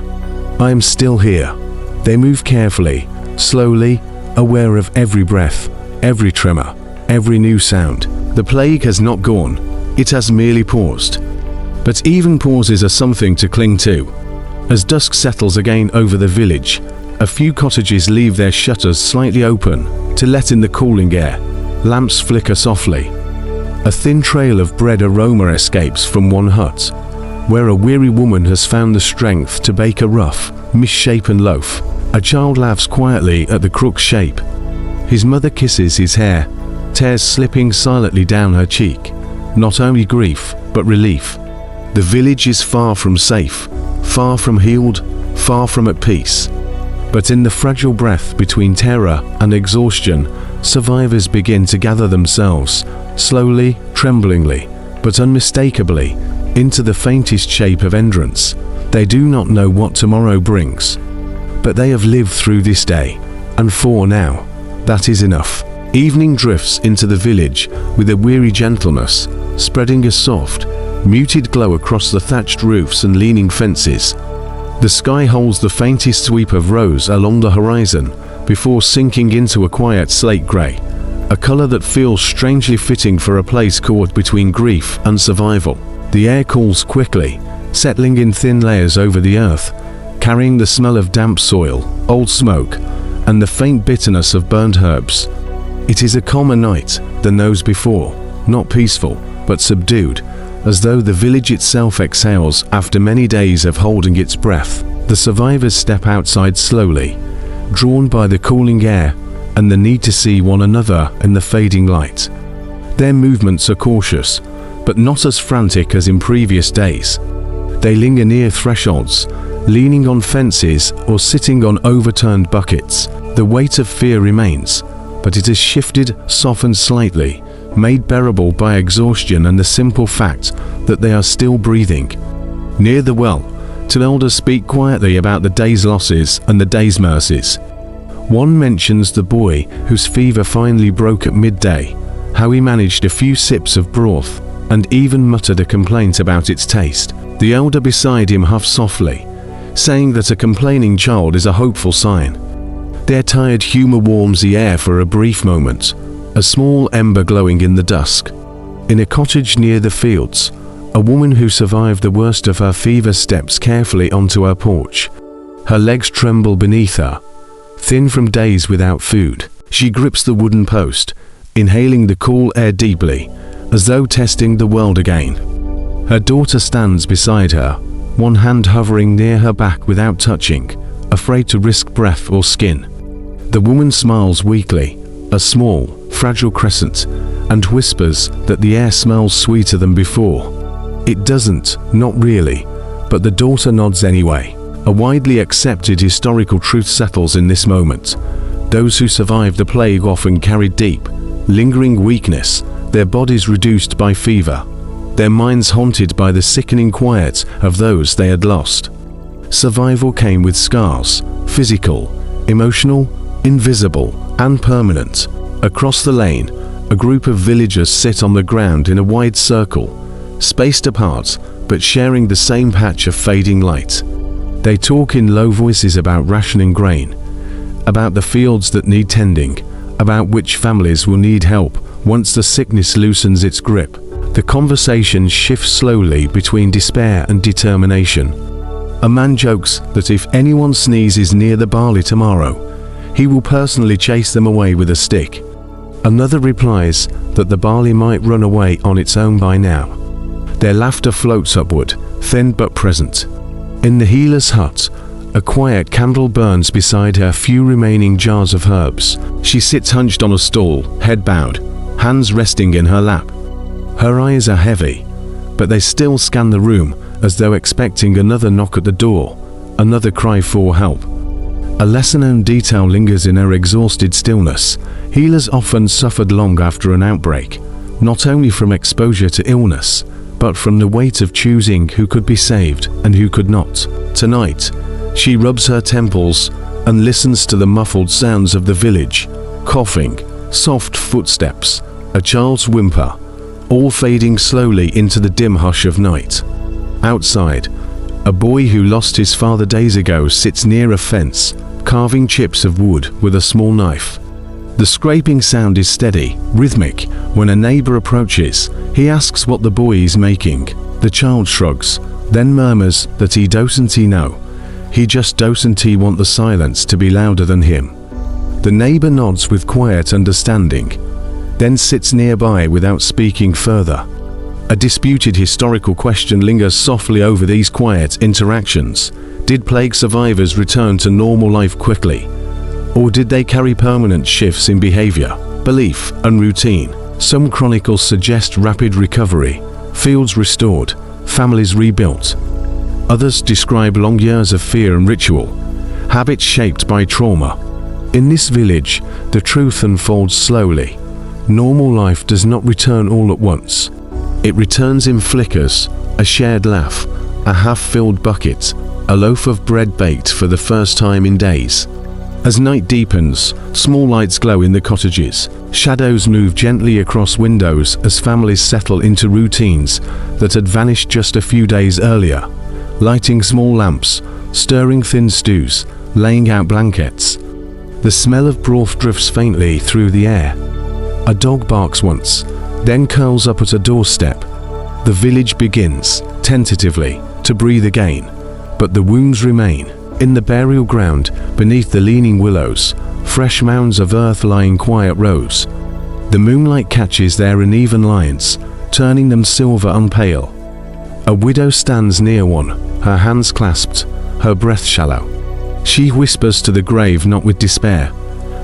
I am still here." They move carefully, slowly, aware of every breath, every tremor, every new sound. The plague has not gone, it has merely paused. But even pauses are something to cling to. As dusk settles again over the village, a few cottages leave their shutters slightly open to let in the cooling air. Lamps flicker softly. A thin trail of bread aroma escapes from one hut, where a weary woman has found the strength to bake a rough, misshapen loaf. A child laughs quietly at the crook's shape. His mother kisses his hair, tears slipping silently down her cheek. Not only grief, but relief. The village is far from safe, far from healed, far from at peace. But in the fragile breath between terror and exhaustion, survivors begin to gather themselves, slowly, tremblingly, but unmistakably, into the faintest shape of entrance. They do not know what tomorrow brings, But they have lived through this day, and for now, that is enough. Evening drifts into the village with a weary gentleness, spreading a soft, muted glow across the thatched roofs and leaning fences. The sky holds the faintest sweep of rose along the horizon before sinking into a quiet slate grey, a colour that feels strangely fitting for a place caught between grief and survival. The air cools quickly, settling in thin layers over the earth, carrying the smell of damp soil, old smoke, and the faint bitterness of burnt herbs. It is a calmer night than those before, not peaceful, but subdued, as though the village itself exhales after many days of holding its breath. The survivors step outside slowly, drawn by the cooling air and the need to see one another in the fading light. Their movements are cautious, but not as frantic as in previous days. They linger near thresholds, leaning on fences or sitting on overturned buckets. The weight of fear remains, but it has shifted, softened slightly, made bearable by exhaustion and the simple fact that they are still breathing. Near the well, two elders speak quietly about the day's losses and the day's mercies. One mentions the boy whose fever finally broke at midday, how he managed a few sips of broth, and even muttered a complaint about its taste. The elder beside him huffs softly, saying that a complaining child is a hopeful sign. Their tired humor warms the air for a brief moment, a small ember glowing in the dusk. In a cottage near the fields, a woman who survived the worst of her fever steps carefully onto her porch. Her legs tremble beneath her, thin from days without food. She grips the wooden post, inhaling the cool air deeply, as though testing the world again. Her daughter stands beside her, one hand hovering near her back without touching, afraid to risk breath or skin. The woman smiles weakly, a small, fragile crescent, and whispers that the air smells sweeter than before. It doesn't, not really, but the daughter nods anyway. A widely accepted historical truth settles in this moment. Those who survived the plague often carried deep, lingering weakness, their bodies reduced by fever, their minds haunted by the sickening quiet of those they had lost. Survival came with scars, physical, emotional, invisible, and permanent. Across the lane, a group of villagers sit on the ground in a wide circle, spaced apart, but sharing the same patch of fading light. They talk in low voices about rationing grain, about the fields that need tending, about which families will need help once the sickness loosens its grip. The conversation shifts slowly between despair and determination. A man jokes that if anyone sneezes near the barley tomorrow, he will personally chase them away with a stick. Another replies that the barley might run away on its own by now. Their laughter floats upward, thin but present. In the healer's hut, a quiet candle burns beside her few remaining jars of herbs. She sits hunched on a stool, head bowed, hands resting in her lap. Her eyes are heavy, but they still scan the room as though expecting another knock at the door, another cry for help. A lesser-known detail lingers in her exhausted stillness. Healers often suffered long after an outbreak, not only from exposure to illness, but from the weight of choosing who could be saved and who could not. Tonight, she rubs her temples and listens to the muffled sounds of the village, coughing, soft footsteps, a child's whimper, all fading slowly into the dim hush of night. Outside, a boy who lost his father days ago sits near a fence, carving chips of wood with a small knife. The scraping sound is steady, rhythmic. When a neighbor approaches, he asks what the boy is making. The child shrugs, then murmurs that he doesn't know. He just doesn't want the silence to be louder than him. The neighbor nods with quiet understanding, then sits nearby without speaking further. A disputed historical question lingers softly over these quiet interactions. Did plague survivors return to normal life quickly? Or did they carry permanent shifts in behavior, belief, and routine? Some chronicles suggest rapid recovery, fields restored, families rebuilt. Others describe long years of fear and ritual, habits shaped by trauma. In this village, the truth unfolds slowly. Normal life does not return all at once. It returns in flickers, a shared laugh, a half-filled bucket, a loaf of bread baked for the first time in days. As night deepens, small lights glow in the cottages. Shadows move gently across windows as families settle into routines that had vanished just a few days earlier. Lighting small lamps, stirring thin stews, laying out blankets. The smell of broth drifts faintly through the air. A dog barks once, then curls up at a doorstep. The village begins, tentatively, to breathe again, but the wounds remain. In the burial ground, beneath the leaning willows, fresh mounds of earth lie in quiet rows. The moonlight catches their uneven lines, turning them silver and pale. A widow stands near one, her hands clasped, her breath shallow. She whispers to the grave not with despair,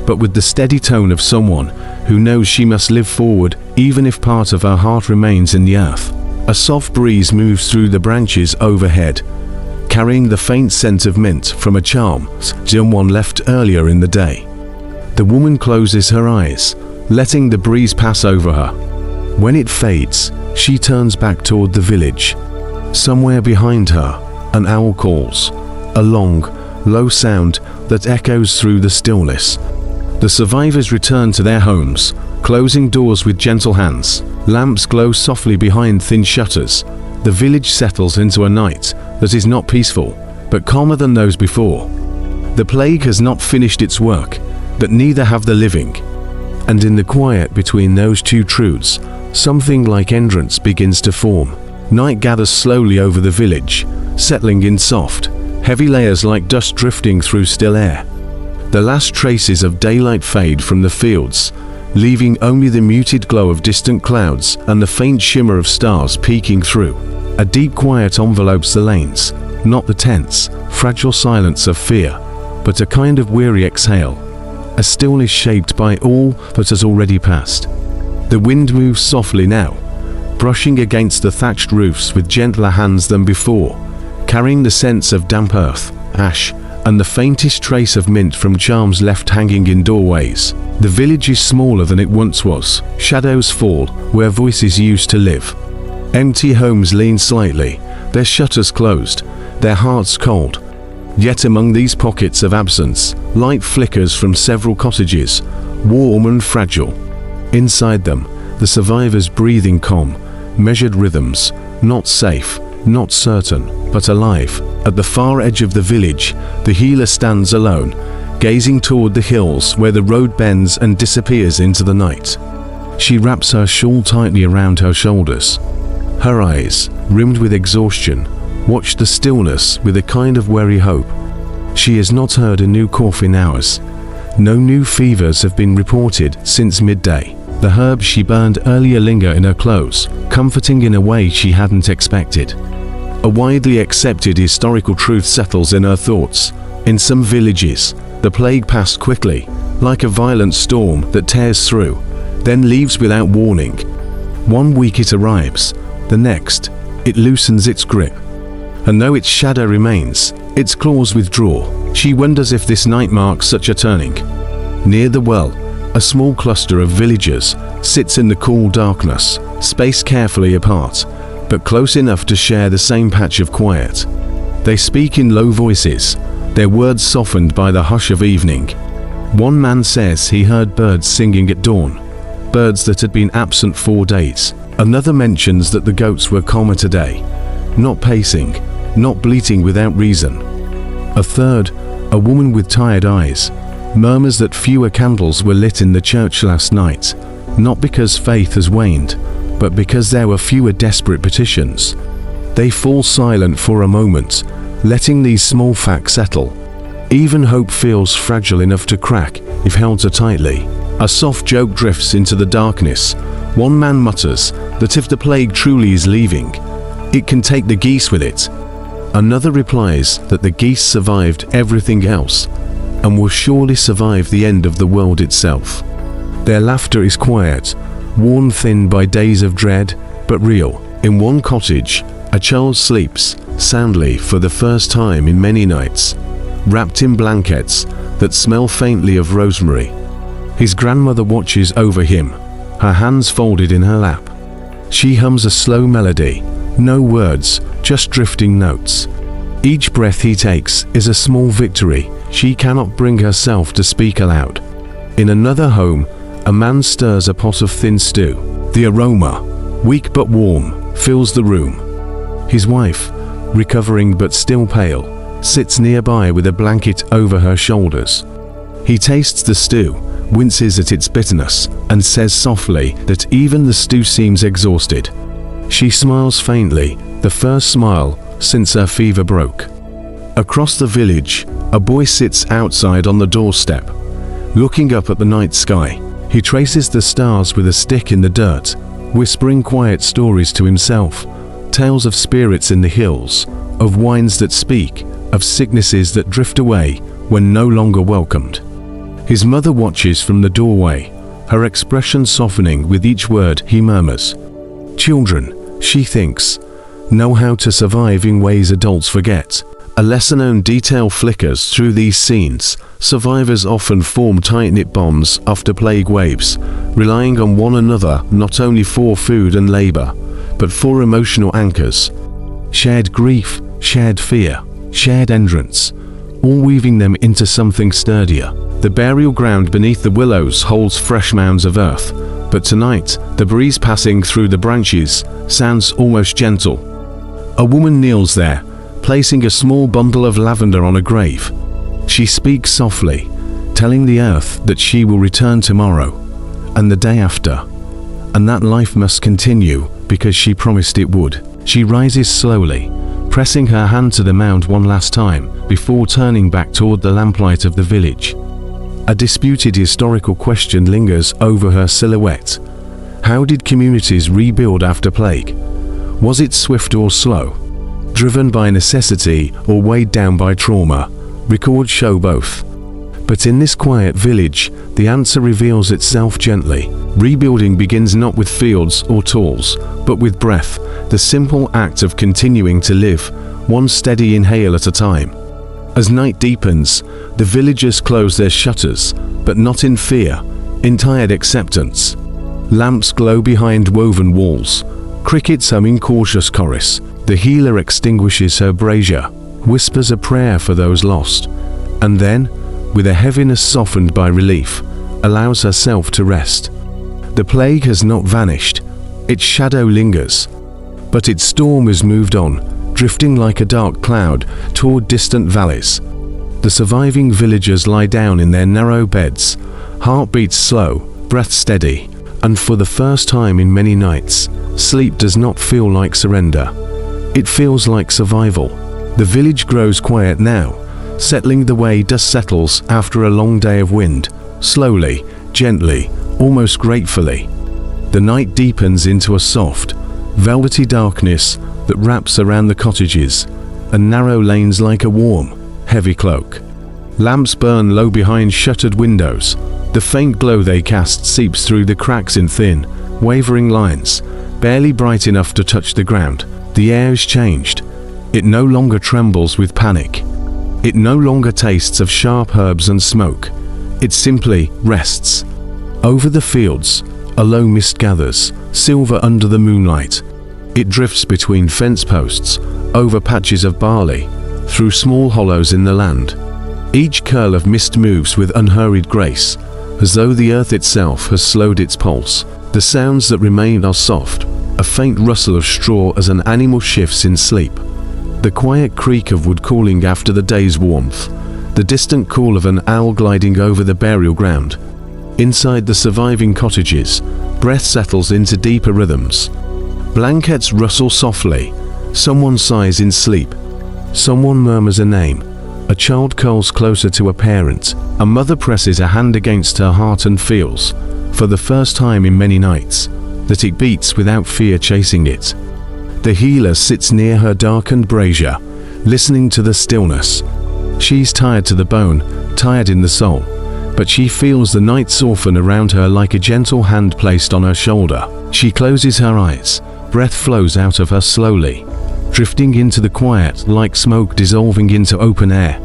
but with the steady tone of someone who knows she must live forward even if part of her heart remains in the earth. A soft breeze moves through the branches overhead, carrying the faint scent of mint from a charm someone left earlier in the day. The woman closes her eyes, letting the breeze pass over her. When it fades, she turns back toward the village. Somewhere behind her, an owl calls, a long, low sound that echoes through the stillness. The survivors return to their homes, closing doors with gentle hands. Lamps glow softly behind thin shutters. The village settles into a night that is not peaceful, but calmer than those before. The plague has not finished its work, but neither have the living. And in the quiet between those two truths, something like entrance begins to form. Night gathers slowly over the village, settling in soft, heavy layers like dust drifting through still air. The last traces of daylight fade from the fields, leaving only the muted glow of distant clouds and the faint shimmer of stars peeking through. A deep quiet envelopes the lanes, not the tense, fragile silence of fear, but a kind of weary exhale, a stillness shaped by all that has already passed. The wind moves softly now, brushing against the thatched roofs with gentler hands than before, carrying the scents of damp earth, ash, and the faintest trace of mint from charms left hanging in doorways. The village is smaller than it once was. Shadows fall where voices used to live. Empty homes lean slightly, their shutters closed, their hearts cold. Yet among these pockets of absence, light flickers from several cottages, warm and fragile. Inside them, the survivors breathing calm, measured rhythms, not safe, not certain, but alive. At the far edge of the village, the healer stands alone, gazing toward the hills where the road bends and disappears into the night. She wraps her shawl tightly around her shoulders. Her eyes, rimmed with exhaustion, watch the stillness with a kind of weary hope. She has not heard a new cough in hours. No new fevers have been reported since midday. The herbs she burned earlier linger in her clothes, comforting in a way she hadn't expected. A widely accepted historical truth settles in her thoughts. In some villages, the plague passed quickly, like a violent storm that tears through, then leaves without warning. 1 week it arrives, the next, it loosens its grip. And though its shadow remains, its claws withdraw. She wonders if this night marks such a turning. Near the well, a small cluster of villagers sits in the cool darkness, spaced carefully apart, but close enough to share the same patch of quiet. They speak in low voices, their words softened by the hush of evening. One man says he heard birds singing at dawn, birds that had been absent 4 days. Another mentions that the goats were calmer today, not pacing, not bleating without reason. A third, a woman with tired eyes, murmurs that fewer candles were lit in the church last night, not because faith has waned, but because there were fewer desperate petitions. They fall silent for a moment, letting these small facts settle. Even hope feels fragile enough to crack if held too tightly. A soft joke drifts into the darkness. One man mutters that if the plague truly is leaving, it can take the geese with it. Another replies that the geese survived everything else and will surely survive the end of the world itself. Their laughter is quiet, worn thin by days of dread, but real. In one cottage, a child sleeps soundly for the first time in many nights, wrapped in blankets that smell faintly of rosemary. His grandmother watches over him, her hands folded in her lap. She hums a slow melody, No words, just drifting notes. Each breath he takes is a small victory. She cannot bring herself to speak aloud. In another home, a man stirs a pot of thin stew. The aroma, weak but warm, fills the room. His wife, recovering but still pale, sits nearby with a blanket over her shoulders. He tastes the stew, winces at its bitterness, and says softly that even the stew seems exhausted. She smiles faintly, the first smile since her fever broke. Across the village, a boy sits outside on the doorstep, looking up at the night sky. He traces the stars with a stick in the dirt, whispering quiet stories to himself, tales of spirits in the hills, of winds that speak, of sicknesses that drift away when no longer welcomed. His mother watches from the doorway, her expression softening with each word he murmurs. Children, she thinks, know how to survive in ways adults forget. A lesser-known detail flickers through these scenes. Survivors often form tight-knit bonds after plague waves, relying on one another not only for food and labor, but for emotional anchors. Shared grief, shared fear, shared endurance, all weaving them into something sturdier. The burial ground beneath the willows holds fresh mounds of earth, but tonight, the breeze passing through the branches sounds almost gentle. A woman kneels there, placing a small bundle of lavender on a grave. She speaks softly, telling the earth that she will return tomorrow, and the day after, and that life must continue because she promised it would. She rises slowly, pressing her hand to the mound one last time before turning back toward the lamplight of the village. A disputed historical question lingers over her silhouette. How did communities rebuild after plague? Was it swift or slow? Driven by necessity or weighed down by trauma? Records show both. But in this quiet village, the answer reveals itself gently. Rebuilding begins not with fields or tools, but with breath, the simple act of continuing to live, one steady inhale at a time. As night deepens, the villagers close their shutters, but not in fear, in tired acceptance. Lamps glow behind woven walls, crickets humming cautious chorus. The healer extinguishes her brazier, whispers a prayer for those lost, and then, with a heaviness softened by relief, allows herself to rest. The plague has not vanished, its shadow lingers, but its storm has moved on, drifting like a dark cloud toward distant valleys. The surviving villagers lie down in their narrow beds, heartbeats slow, breath steady, and for the first time in many nights, sleep does not feel like surrender. It feels like survival. The village grows quiet now, settling the way dust settles after a long day of wind, slowly, gently, almost gratefully. The night deepens into a soft, velvety darkness that wraps around the cottages, and narrow lanes like a warm, heavy cloak. Lamps burn low behind shuttered windows. The faint glow they cast seeps through the cracks in thin, wavering lines, barely bright enough to touch the ground. The air is changed. It no longer trembles with panic. It no longer tastes of sharp herbs and smoke. It simply rests. Over the fields, a low mist gathers, silver under the moonlight. It drifts between fence posts, over patches of barley, through small hollows in the land. Each curl of mist moves with unhurried grace, as though the earth itself has slowed its pulse. The sounds that remain are soft, a faint rustle of straw as an animal shifts in sleep, the quiet creak of wood cooling after the day's warmth, the distant call of an owl gliding over the burial ground. Inside the surviving cottages, breath settles into deeper rhythms. Blankets rustle softly, someone sighs in sleep, someone murmurs a name, a child curls closer to a parent, a mother presses a hand against her heart and feels, for the first time in many nights, that it beats without fear chasing it. The healer sits near her darkened brazier, listening to the stillness. She's tired to the bone, tired in the soul, but she feels the night soften around her like a gentle hand placed on her shoulder. She closes her eyes, breath flows out of her slowly, drifting into the quiet like smoke dissolving into open air.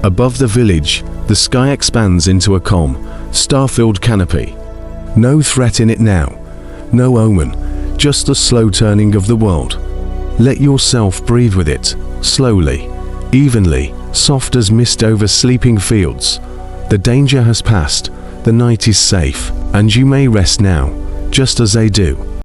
Above the village, the sky expands into a calm, star-filled canopy. No threat in it now, no omen, just the slow turning of the world. Let yourself breathe with it, slowly, evenly, soft as mist over sleeping fields. The danger has passed, the night is safe, and you may rest now, just as they do.